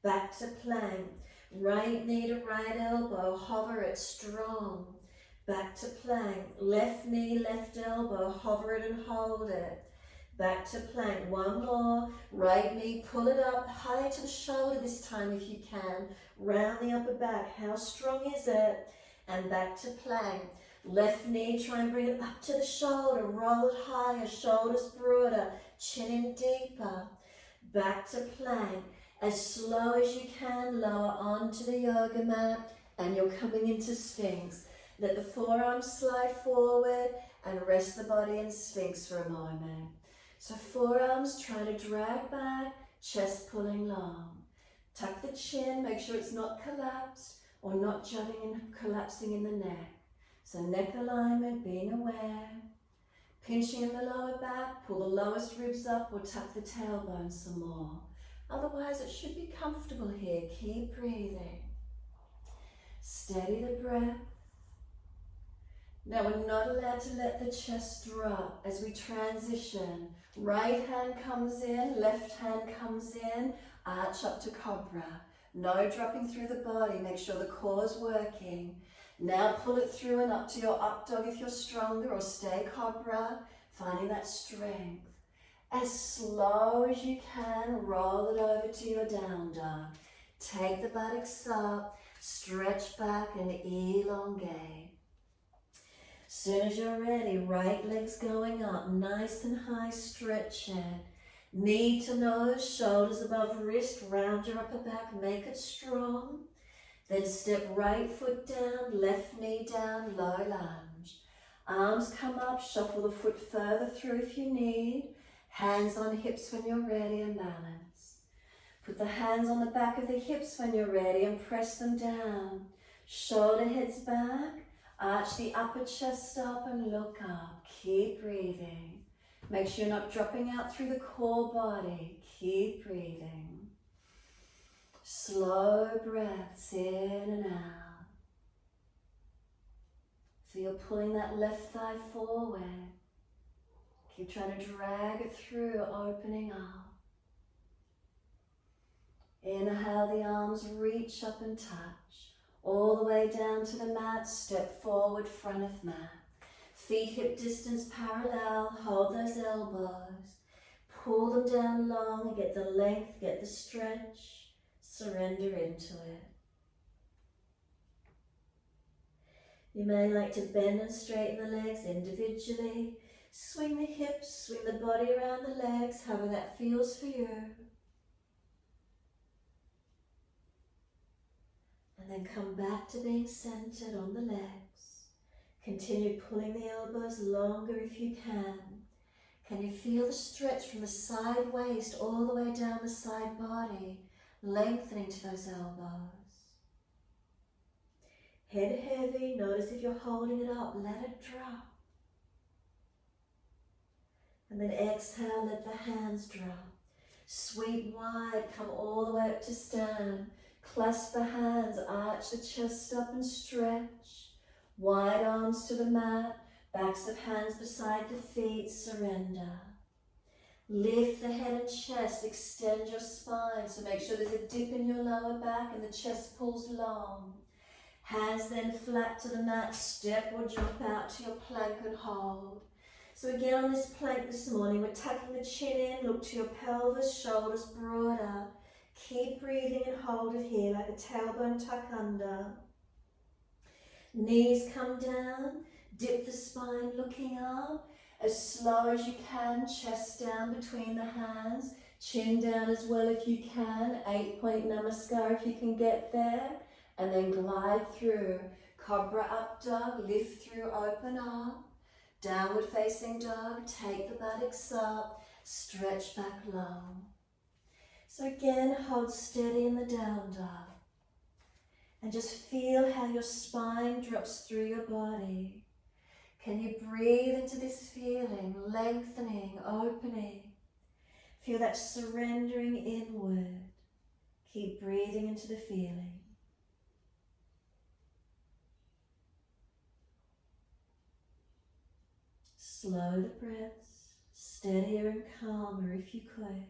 Back to plank. Right knee to right elbow, hover it strong. Back to plank. Left knee, left elbow, hover it and hold it. Back to plank. One more. Right knee, pull it up high to the shoulder this time if you can. Round the upper back. How strong is it? And back to plank. Left knee, try and bring it up to the shoulder. Roll it higher, shoulders broader, chin in deeper. Back to plank. As slow as you can, lower onto the yoga mat. And you're coming into Sphinx. Let the forearms slide forward and rest the body in Sphinx for a moment. So forearms try to drag back, chest pulling long. Tuck the chin, make sure it's not collapsed or not jutting and collapsing in the neck. So neck alignment, being aware. Pinching in the lower back, pull the lowest ribs up or tuck the tailbone some more. Otherwise it should be comfortable here. Keep breathing. Steady the breath. Now we're not allowed to let the chest drop as we transition. Right hand comes in, left hand comes in, arch up to Cobra. No dropping through the body, make sure the core's working. Now pull it through and up to your up dog if you're stronger, or stay Cobra, finding that strength. As slow as you can, roll it over to your down dog. Take the buttocks up, stretch back and elongate. Soon as you're ready, right leg's going up, nice and high, stretch it. Knee to nose, shoulders above wrist, round your upper back, make it strong. Then step right foot down, left knee down, low lunge. Arms come up, shuffle the foot further through if you need. Hands on hips when you're ready and balance. Put the hands on the back of the hips when you're ready and press them down. Shoulder heads back. Arch the upper chest up and look up. Keep breathing. Make sure you're not dropping out through the core body. Keep breathing. Slow breaths in and out. Feel pulling that left thigh forward. Keep trying to drag it through, opening up. Inhale, the arms reach up and touch. All the way down to the mat, step forward, front of mat. Feet hip distance parallel, hold those elbows. Pull them down long, get the length, get the stretch. Surrender into it. You may like to bend and straighten the legs individually. Swing the hips, swing the body around the legs, however that feels for you. And then come back to being centered on the legs. Continue pulling the elbows longer if you can. Can you feel the stretch from the side waist all the way down the side body, lengthening to those elbows? Head heavy, notice if you're holding it up, let it drop. And then exhale, let the hands drop. Sweep wide, come all the way up to stand. Clasp the hands, arch the chest up and stretch. Wide arms to the mat, backs of hands beside the feet, surrender. Lift the head and chest, extend your spine, so make sure there's a dip in your lower back and the chest pulls long. Hands then flat to the mat, step or jump out to your plank and hold. So again on this plank this morning, we're tucking the chin in, look to your pelvis, shoulders broader. Keep breathing and hold it here like a tailbone tuck under. Knees come down, dip the spine looking up. As slow as you can, chest down between the hands. Chin down as well if you can. 8-point namaskar if you can get there. And then glide through. Cobra Up Dog, lift through, open up. Downward facing dog, take the buttocks up. Stretch back long. So again, hold steady in the down dog. And just feel how your spine drops through your body. Can you breathe into this feeling, lengthening, opening? Feel that surrendering inward. Keep breathing into the feeling. Slow the breaths, steadier and calmer if you could.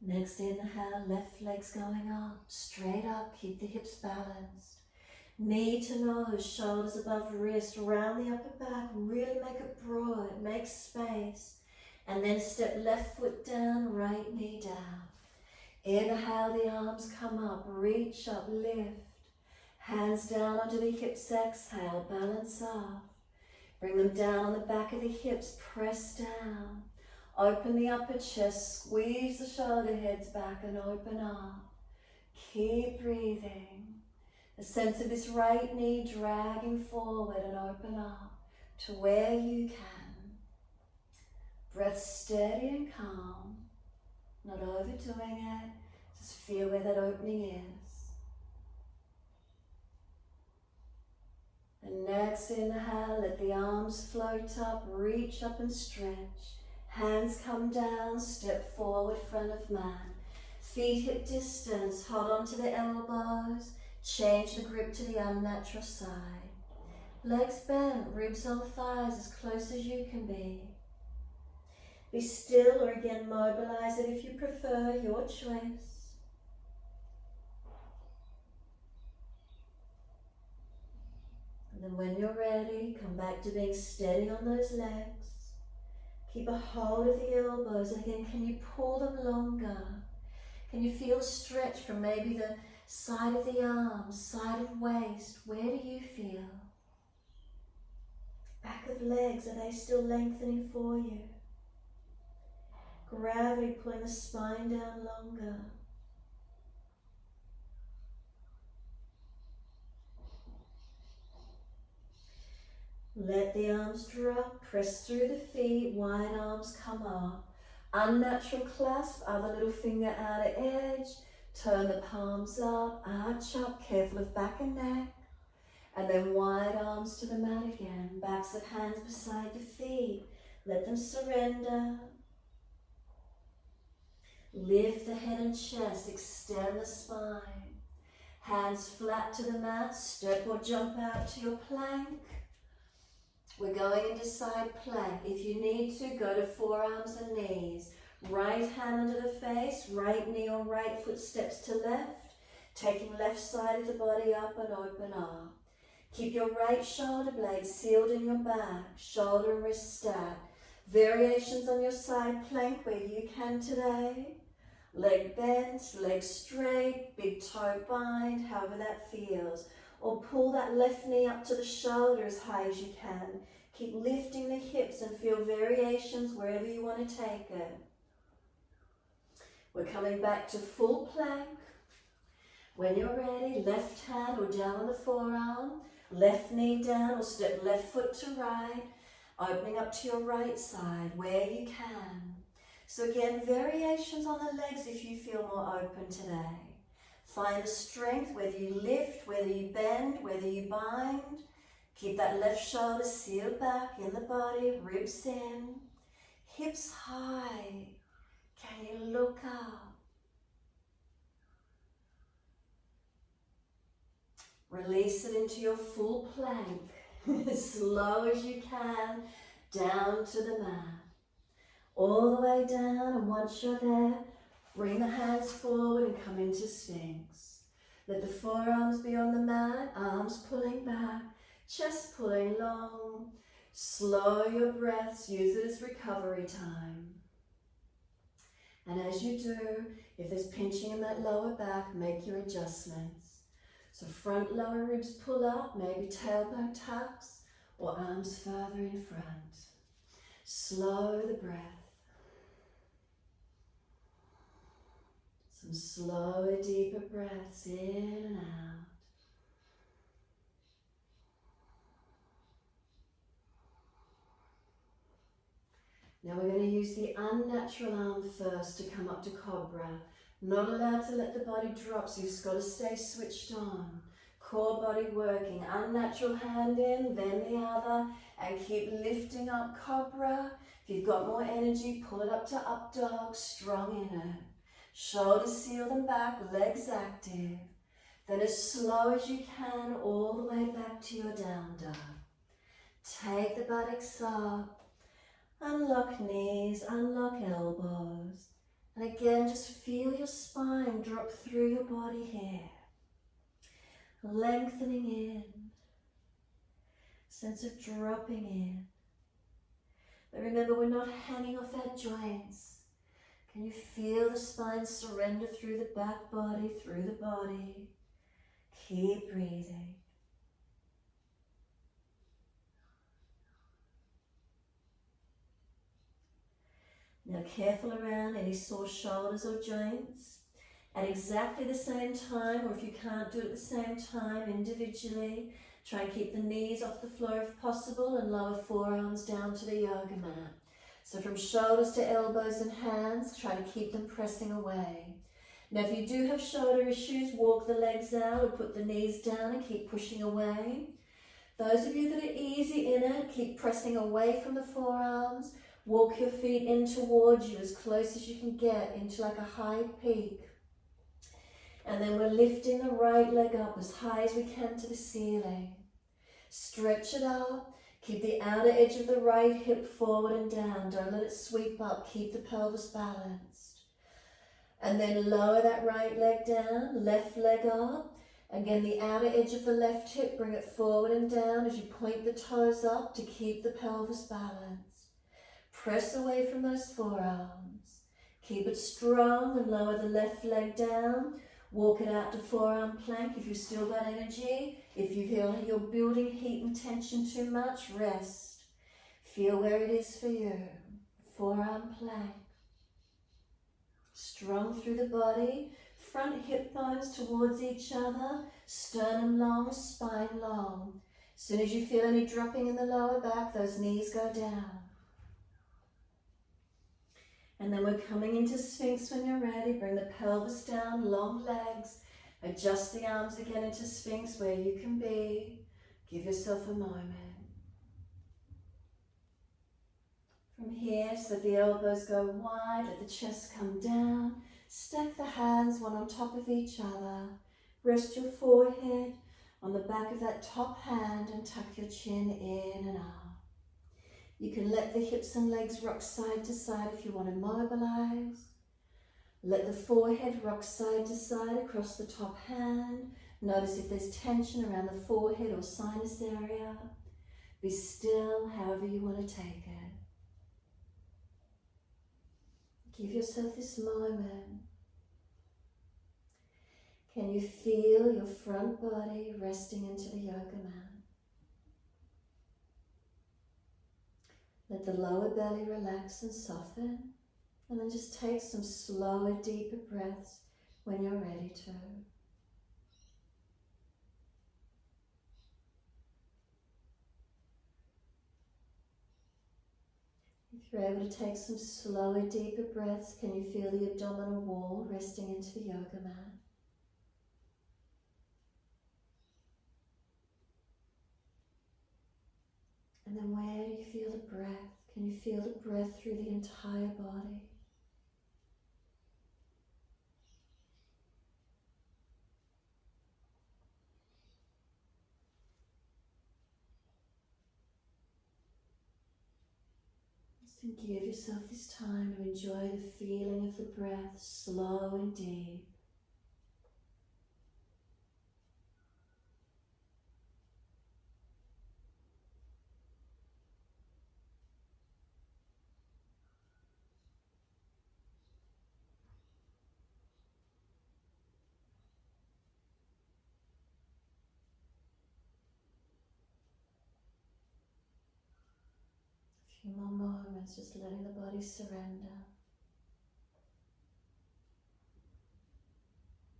Next inhale, left leg's going up, straight up, keep the hips balanced. Knee to nose, shoulders above wrist, round the upper back, really make it broad, make space. And then step left foot down, right knee down. Inhale, the arms come up, reach up, lift. Hands down onto the hips, exhale, balance off. Bring them down on the back of the hips, press down. Open the upper chest, squeeze the shoulder heads back and open up. Keep breathing. A sense of this right knee dragging forward and open up to where you can. Breath steady and calm, not overdoing it. Just feel where that opening is. And next inhale, let the arms float up, reach up and stretch. Hands come down, step forward, front of mat. Feet hip distance, hold on to the elbows. Change the grip to the unnatural side. Legs bent, ribs on thighs as close as you can be. Be still or again mobilize it if you prefer, your choice. And then when you're ready, come back to being steady on those legs. Keep a hold of the elbows, and again, can you pull them longer? Can you feel stretch from maybe the side of the arms, side of waist? Where do you feel? Back of legs, are they still lengthening for you? Gravity pulling the spine down longer. Let the arms drop, press through the feet, wide arms come up. Unnatural clasp, other little finger outer edge. Turn the palms up, arch up, careful of back and neck. And then wide arms to the mat again. Backs of hands beside the feet. Let them surrender. Lift the head and chest, extend the spine. Hands flat to the mat, step or jump out to your plank. We're going into side plank. If you need to, go to forearms and knees. Right hand under the face, right knee or right foot steps to left, taking left side of the body up and open up. Keep your right shoulder blade sealed in your back, shoulder and wrist stacked. Variations on your side plank where you can today. Leg bent, leg straight, big toe bind, however that feels. Or pull that left knee up to the shoulder as high as you can. Keep lifting the hips and feel variations wherever you want to take it. We're coming back to full plank. When you're ready, left hand or down on the forearm, left knee down or step left foot to right, opening up to your right side where you can. So again, variations on the legs if you feel more open today. Find the strength, whether you lift, whether you bend, whether you bind. Keep that left shoulder sealed back in the body, ribs in, hips high. Can you look up? Release it into your full plank, as slow as you can, down to the mat. All the way down, and once you're there, bring the hands forward and come into Sphinx. Let the forearms be on the mat, arms pulling back, chest pulling long. Slow your breaths, use it as recovery time. And as you do, if there's pinching in that lower back, make your adjustments. So front lower ribs pull up, maybe tailbone tucks, or arms further in front. Slow the breath. Some slower, deeper breaths in and out. Now we're going to use the unnatural arm first to come up to Cobra. Not allowed to let the body drop, so you've just got to stay switched on. Core body working. Unnatural hand in, then the other, and keep lifting up Cobra. If you've got more energy, pull it up to Up Dog, strong in it. Shoulders sealed and back, legs active. Then as slow as you can, all the way back to your down dog. Take the buttocks up. Unlock knees, unlock elbows. And again, just feel your spine drop through your body here. Lengthening in. Sense of dropping in. But remember, we're not hanging off our joints. Can you feel the spine surrender through the back body, through the body? Keep breathing. Now careful around any sore shoulders or joints. At exactly the same time, or if you can't do it at the same time, individually, try and keep the knees off the floor if possible and lower forearms down to the yoga mat. So from shoulders to elbows and hands, try to keep them pressing away. Now if you do have shoulder issues, walk the legs out or put the knees down and keep pushing away. Those of you that are easy in it, keep pressing away from the forearms. Walk your feet in towards you as close as you can get into like a high peak. And then we're lifting the right leg up as high as we can to the ceiling. Stretch it up. Keep the outer edge of the right hip forward and down. Don't let it sweep up. Keep the pelvis balanced. And then lower that right leg down, left leg up. Again, the outer edge of the left hip, bring it forward and down as you point the toes up to keep the pelvis balanced. Press away from those forearms. Keep it strong and lower the left leg down. Walk it out to forearm plank if you've still got energy. If you feel you're building heat and tension too much, rest. Feel where it is for you. Forearm plank. Strong through the body. Front hip bones towards each other. Sternum long, spine long. As soon as you feel any dropping in the lower back, those knees go down. And then we're coming into Sphinx when you're ready. Bring the pelvis down, long legs. Adjust the arms again into Sphinx where you can be. Give yourself a moment. From here, so that the elbows go wide, let the chest come down. Stack the hands one on top of each other. Rest your forehead on the back of that top hand and tuck your chin in and out. You can let the hips and legs rock side to side if you want to mobilize. Let the forehead rock side to side across the top hand. Notice if there's tension around the forehead or sinus area. Be still, however you want to take it. Give yourself this moment. Can you feel your front body resting into the yoga mat? Let the lower belly relax and soften, and then just take some slower, deeper breaths when you're ready to. If you're able to take some slower, deeper breaths, can you feel the abdominal wall resting into the yoga mat? And then where do you feel the breath? Can you feel the breath through the entire body? Just give yourself this time to enjoy the feeling of the breath, slow and deep. A few more moments, just letting the body surrender.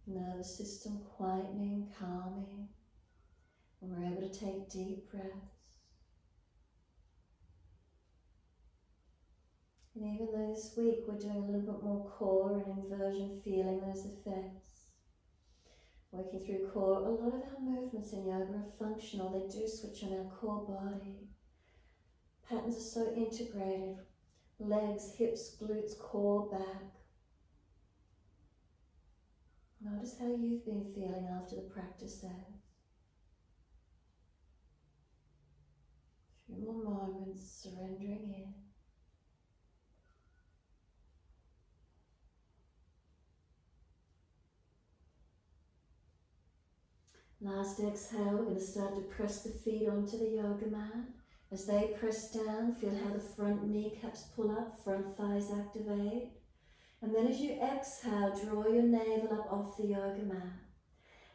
Nervous system quietening, calming, and we're able to take deep breaths. And even though this week we're doing a little bit more core and inversion, feeling those effects. Working through core, a lot of our movements in yoga are functional. They do switch on our core body. Patterns are so integrated. Legs, hips, glutes, core, back. Notice how you've been feeling after the practice there. A few more moments, surrendering in. Last exhale, we're going to start to press the feet onto the yoga mat. As they press down, feel how the front kneecaps pull up, front thighs activate. And then as you exhale, draw your navel up off the yoga mat.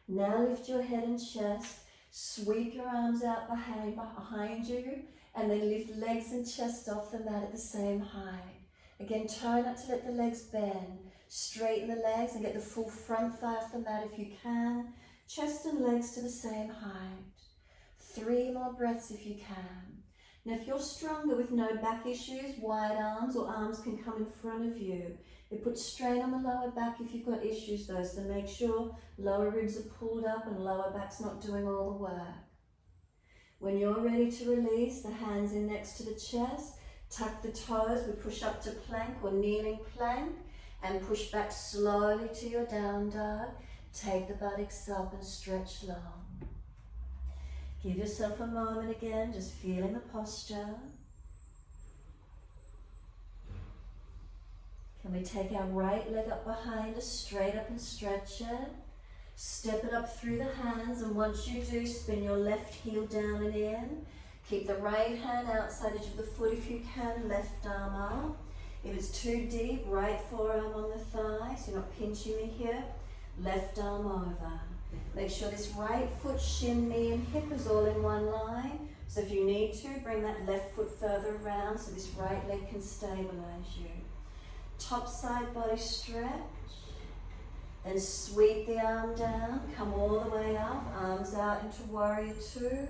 Now lift your head and chest, sweep your arms out behind you, and then lift legs and chest off the mat at the same height. Again, try not to let the legs bend. Straighten the legs and get the full front thigh off the mat if you can. Chest and legs to the same height. 3 more breaths if you can. Now if you're stronger with no back issues, wide arms or arms can come in front of you. It puts strain on the lower back if you've got issues though, so make sure lower ribs are pulled up and lower back's not doing all the work. When you're ready to release, the hands in next to the chest, tuck the toes, we push up to plank or kneeling plank and push back slowly to your down dog. Take the buttocks up and stretch long. Give yourself a moment again, just feeling the posture. Can we take our right leg up behind us, straight up and stretch it? Step it up through the hands, and once you do, spin your left heel down and in. Keep the right hand outside edge of the foot if you can, left arm up. If it's too deep, right forearm on the thigh, so you're not pinching the hip, left arm over. Make sure this right foot, shin, knee and hip is all in one line. So if you need to, bring that left foot further around so this right leg can stabilize you. Top side body stretch. Then sweep the arm down, come all the way up, arms out into warrior two.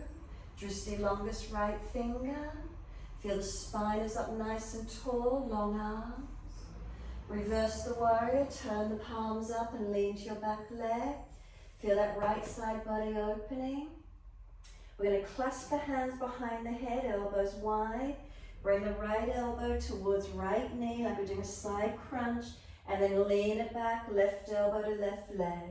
Drishti longest right finger. Feel the spine is up nice and tall, long arms. Reverse the warrior, turn the palms up and lean to your back leg. Feel that right side body opening. We're going to clasp the hands behind the head, elbows wide. Bring the right elbow towards right knee like we're doing a side crunch. And then lean it back, left elbow to left leg.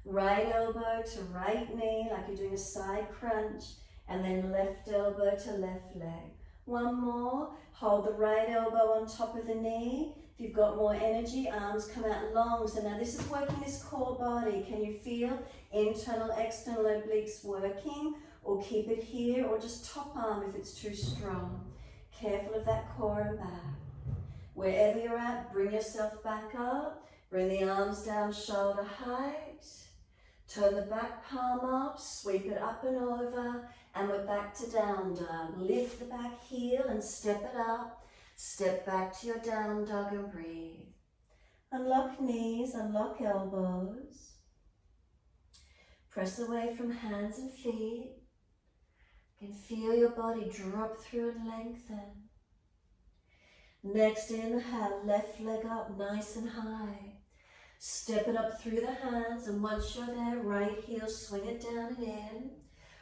Right elbow to right knee like you're doing a side crunch. And then left elbow to left leg. One more, hold the right elbow on top of the knee. If you've got more energy, arms come out long. So now this is working this core body. Can you feel internal, external obliques working? Or keep it here, or just top arm if it's too strong. Careful of that core and back. Wherever you're at, bring yourself back up. Bring the arms down shoulder height. Turn the back palm up, sweep it up and over, and we're back to down dog. Lift the back heel and step it up. Step back to your down dog and breathe. Unlock knees, unlock elbows. Press away from hands and feet. You can feel your body drop through and lengthen. Next inhale, left leg up nice and high. Step it up through the hands, and once you're there, right heel, swing it down and in.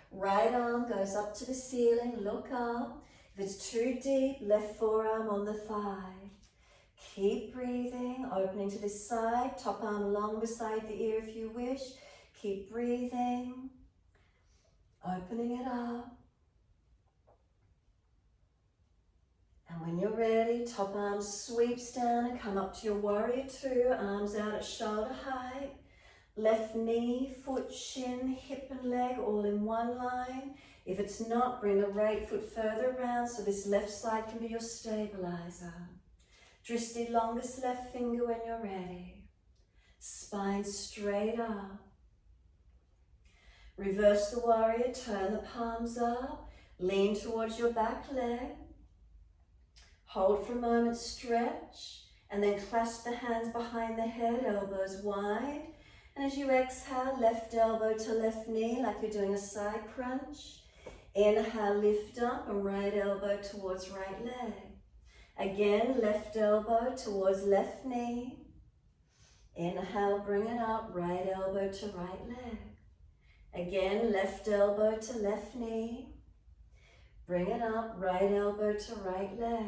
Right arm goes up to the ceiling, look up. If it's too deep, left forearm on the thigh. Keep breathing, opening to this side, top arm along beside the ear if you wish. Keep breathing, opening it up. And when you're ready, top arm sweeps down and come up to your warrior two, arms out at shoulder height. Left knee, foot, shin, hip and leg all in one line. If it's not, bring the right foot further around so this left side can be your stabilizer. Drishti longest left finger when you're ready. Spine straight up. Reverse the warrior, turn the palms up. Lean towards your back leg. Hold for a moment, stretch, and then clasp the hands behind the head, elbows wide. And as you exhale, left elbow to left knee like you're doing a side crunch. Inhale, lift up, and right elbow towards right leg. Again, left elbow towards left knee. Inhale, bring it up, right elbow to right leg. Again, left elbow to left knee. Bring it up, right elbow to right leg.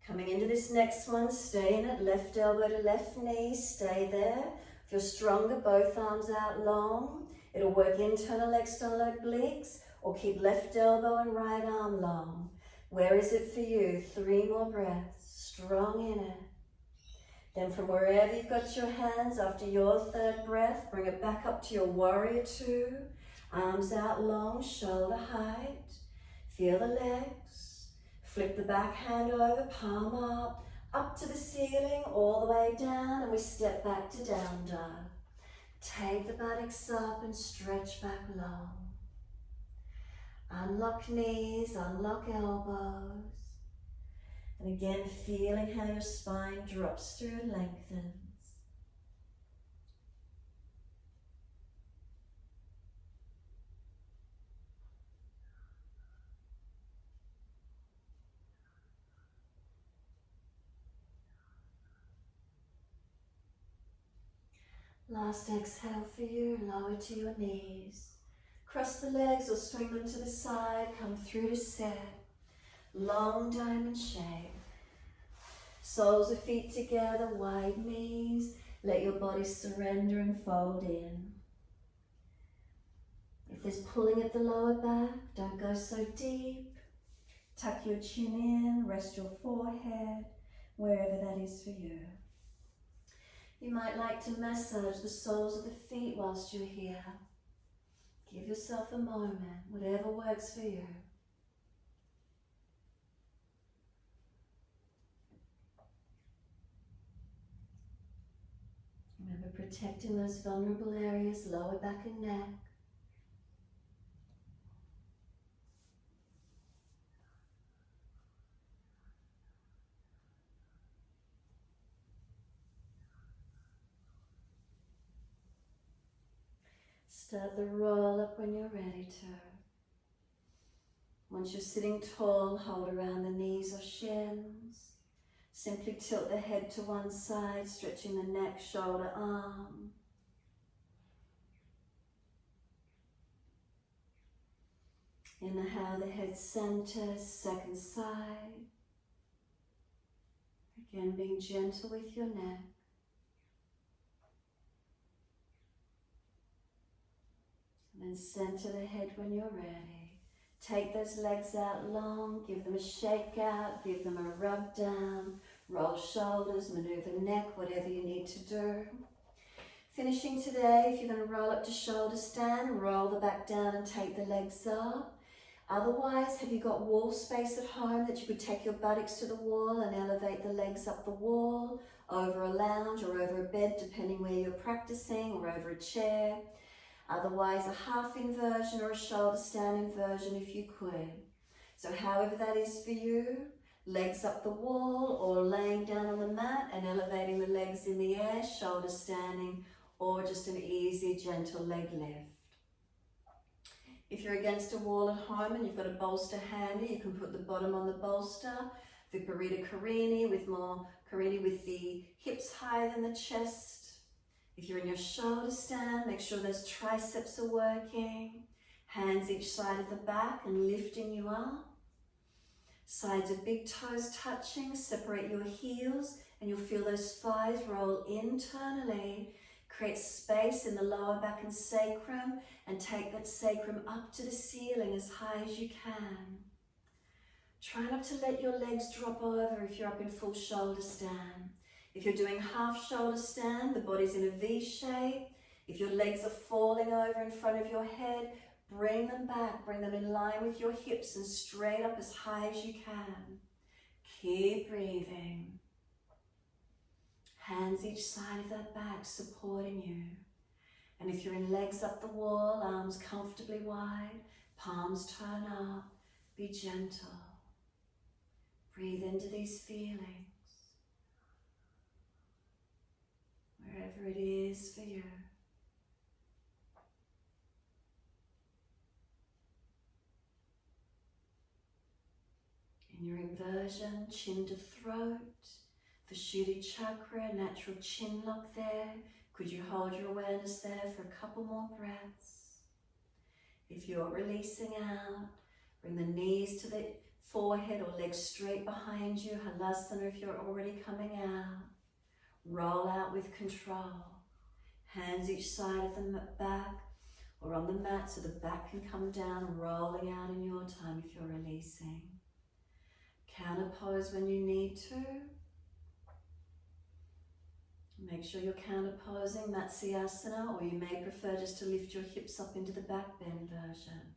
Coming into this next one, stay in it, left elbow to left knee, stay there. If you're stronger, both arms out long. It'll work internal, external obliques, or keep left elbow and right arm long. Where is it for you? 3 more breaths, strong in it. Then from wherever you've got your hands, after your 3rd breath, bring it back up to your warrior two. Arms out long, shoulder height. Feel the legs. Flip the back hand over, palm up to the ceiling, all the way down, and we step back to down dog. Take the buttocks up and stretch back long. Unlock knees, unlock elbows. And again, feeling how your spine drops through and lengthens. Last exhale for you, lower to your knees. Cross the legs or swing them to the side, come through to Sept. Long diamond shape. Soles of feet together, wide knees. Let your body surrender and fold in. If there's pulling at the lower back, don't go so deep. Tuck your chin in, rest your forehead, wherever that is for you. You might like to massage the soles of the feet whilst you're here. Give yourself a moment, whatever works for you. Remember protecting those vulnerable areas, lower back and neck. Start the roll up when you're ready to. Once you're sitting tall, hold around the knees or shins. Simply tilt the head to one side, stretching the neck, shoulder, arm. Inhale, the head centers, second side. Again, being gentle with your neck. And then center the head when you're ready. Take those legs out long, give them a shake out, give them a rub down, roll shoulders, maneuver neck, whatever you need to do. Finishing today, if you're going to roll up to shoulder stand, roll the back down and take the legs up. Otherwise, have you got wall space at home that you could take your buttocks to the wall and elevate the legs up the wall, over a lounge or over a bed, depending where you're practicing, or over a chair. Otherwise, a half inversion or a shoulder stand inversion if you could. So however that is for you, legs up the wall or laying down on the mat and elevating the legs in the air, shoulder standing, or just an easy, gentle leg lift. If you're against a wall at home and you've got a bolster handy, you can put the bottom on the bolster, Viparita Karini with the hips higher than the chest. If you're in your shoulder stand, make sure those triceps are working. Hands each side of the back and lifting you up. Sides of big toes touching, separate your heels and you'll feel those thighs roll internally. Create space in the lower back and sacrum and take that sacrum up to the ceiling as high as you can. Try not to let your legs drop over if you're up in full shoulder stand. If you're doing half shoulder stand, the body's in a V shape. If your legs are falling over in front of your head, bring them back, bring them in line with your hips and straight up as high as you can. Keep breathing. Hands each side of that back supporting you. And if you're in legs up the wall, arms comfortably wide, palms turn up, be gentle. Breathe into these feelings. Wherever it is for you. In your inversion, chin to throat, Vishuddhi chakra, natural chin lock there. Could you hold your awareness there for a couple more breaths? If you're releasing out, bring the knees to the forehead or legs straight behind you, Halasana if you're already coming out. Roll out with control. Hands each side of the back or on the mat so the back can come down, rolling out in your time if you're releasing. Counter pose when you need to. Make sure you're counter posing, Matsyasana, or you may prefer just to lift your hips up into the back bend version.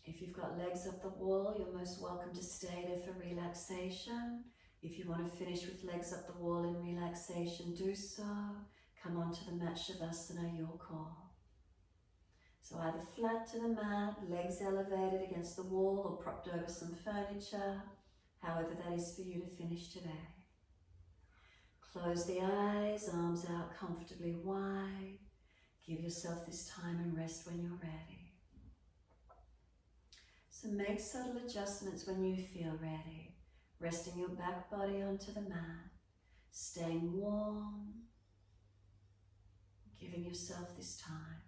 If you've got legs up the wall, you're most welcome to stay there for relaxation. If you want to finish with legs up the wall in relaxation, do so. Come onto the mat, Shavasana, your call. So either flat to the mat, legs elevated against the wall or propped over some furniture, however that is for you to finish today. Close the eyes, arms out comfortably wide. Give yourself this time and rest when you're ready. So make subtle adjustments when you feel ready. Resting your back body onto the mat. staying warm, giving yourself this time.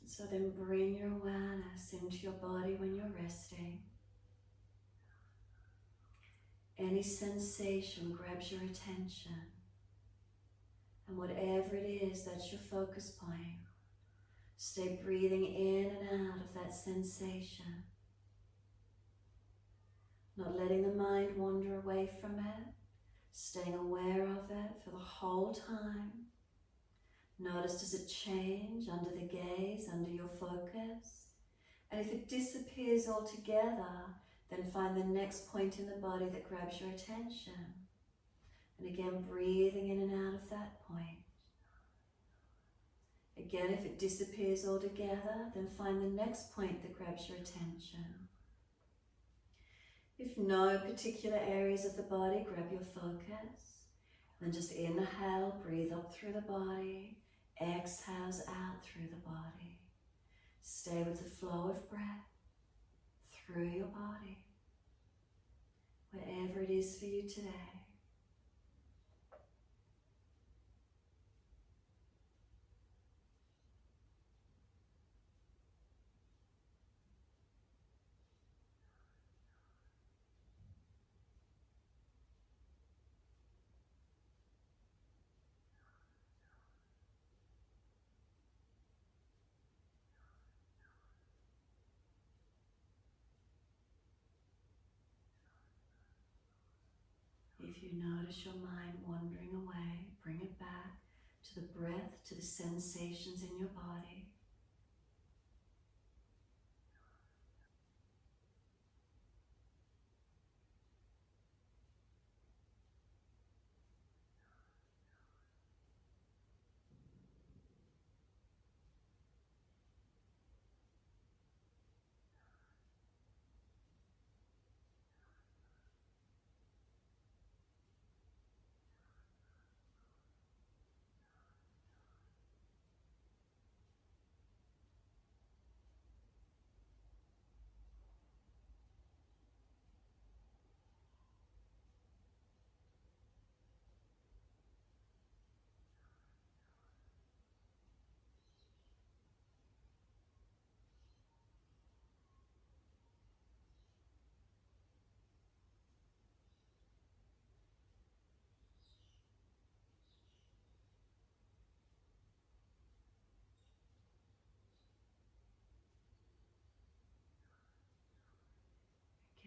And so then bring your awareness into your body when you're resting. Any sensation grabs your attention, and whatever it is that's your focus point, stay breathing in and out of that sensation, not letting the mind wander away from it, staying aware of it for the whole time. Notice, does it change under the gaze, under your focus? And if it disappears altogether, then find the next point in the body that grabs your attention. And again, breathing in and out of that point. Again, if it disappears altogether, then find the next point that grabs your attention. If no particular areas of the body grab your focus, then just inhale, breathe up through the body, exhales out through the body. Stay with the flow of breath through your body, wherever it is for you today. If you notice your mind wandering away, bring it back to the breath, to the sensations in your body.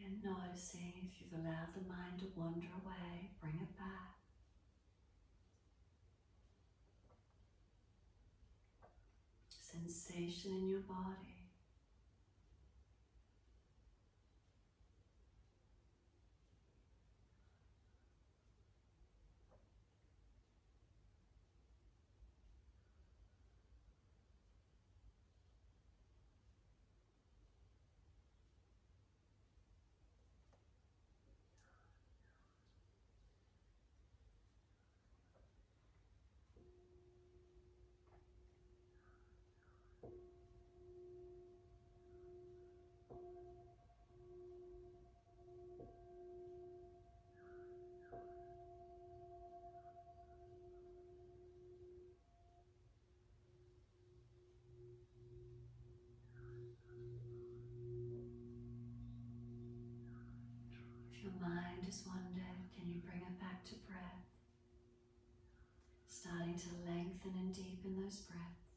Again, noticing if you've allowed the mind to wander away, bring it back. Sensation in your body. If your mind has wandered, can you bring it back to breath? Starting to lengthen and deepen those breaths.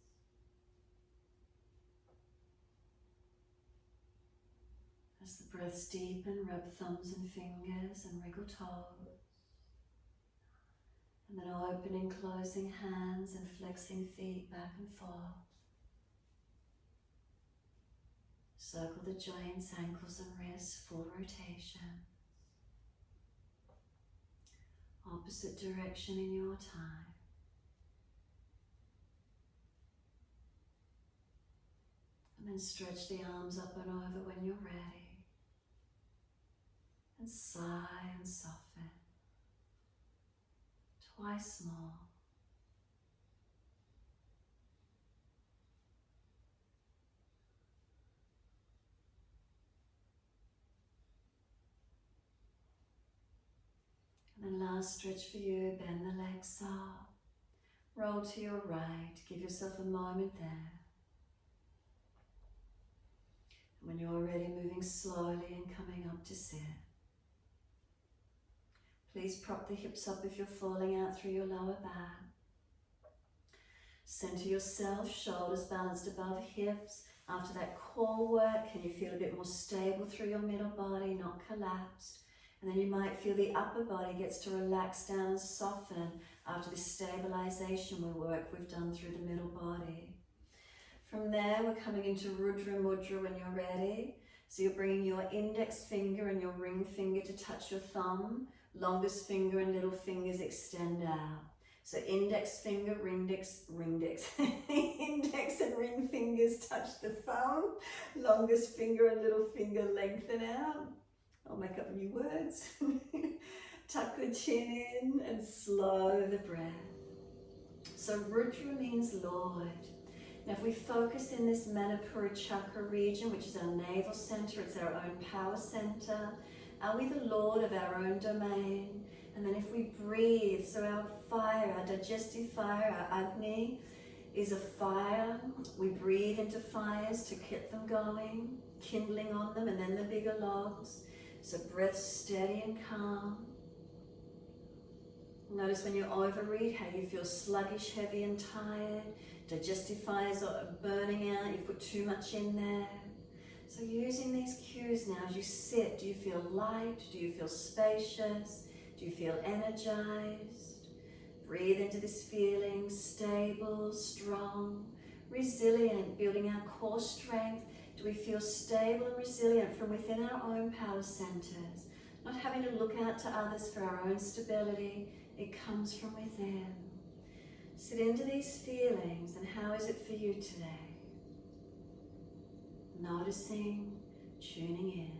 As the breaths deepen, rub thumbs and fingers and wriggle toes. And then opening, closing hands and flexing feet back and forth. Circle the joints, ankles and wrists, full rotation. Opposite direction in your time. And then stretch the arms up and over when you're ready. And sigh and soften. Twice more. last stretch for you. Bend the legs up. Roll to your right. Give yourself a moment there. When you're ready, moving slowly and coming up to sit. Please prop the hips up if you're falling out through your lower back. Center yourself, shoulders balanced above hips. After that core work, can you feel a bit more stable through your middle body, not collapsed? And then you might feel the upper body gets to relax down and soften after this stabilization work we've done through the middle body. From there, we're coming into Rudra Mudra when you're ready. So you're bringing your index finger and your ring finger to touch your thumb. Longest finger and little fingers extend out. So index finger, index and ring fingers touch the thumb. Longest finger and little finger lengthen out. I'll make up new words. Tuck the chin in and slow the breath. So Rudra means Lord. Now if we focus in this Manipura chakra region, which is our navel center, it's our own power center. Are we the Lord of our own domain? And then if we breathe, so our fire, our digestive fire, our Agni is a fire. We breathe into fires to keep them going, kindling on them, and then the bigger logs. So breath steady and calm. Notice when you overeat how you feel sluggish, heavy and tired. Digestive fires are burning out, you put too much in there. So using these cues now as you sit, do you feel light? Do you feel spacious? Do you feel energized? Breathe into this feeling, stable, strong, resilient, building our core strength. Do we feel stable and resilient from within our own power centers? Not having to look out to others for our own stability, it comes from within. Sit into these feelings, and how is it for you today? Noticing, tuning in.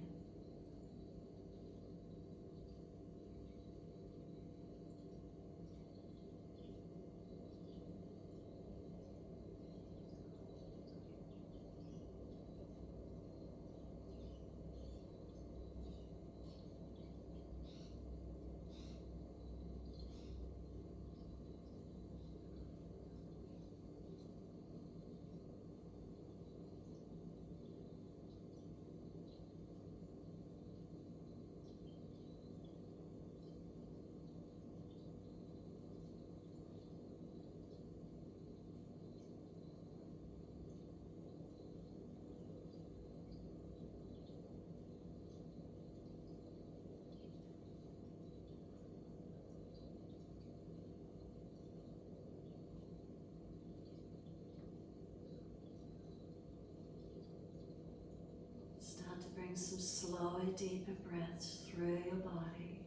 Bring some slower, deeper breaths through your body.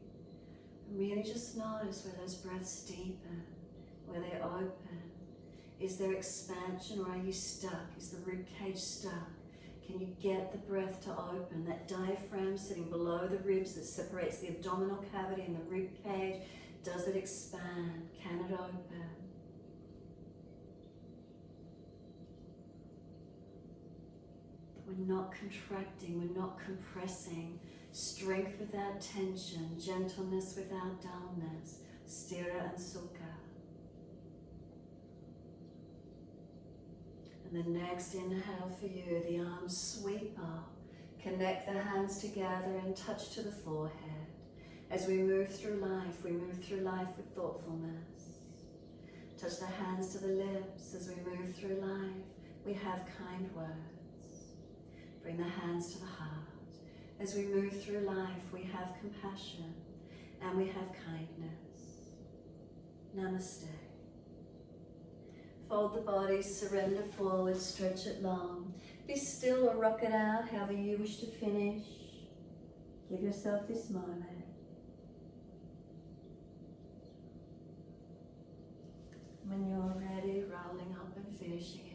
And really just notice where those breaths deepen, where they open. Is there expansion, or are you stuck? Is the rib cage stuck? Can you get the breath to open? That diaphragm sitting below the ribs that separates the abdominal cavity and the rib cage, does it expand? Can it open? We're not contracting, we're not compressing. Strength without tension, gentleness without dullness. Sthira and Sukha. And the next inhale for you, the arms sweep up. Connect the hands together and touch to the forehead. As we move through life with thoughtfulness. Touch the hands to the lips. As we move through life, we have kind words. Bring the hands to the heart. As we move through life, we have compassion and we have kindness. Namaste. Fold the body, surrender forward, stretch it long. Be still or rock it out, however you wish to finish. Give yourself this moment. When you're ready, rolling up and finishing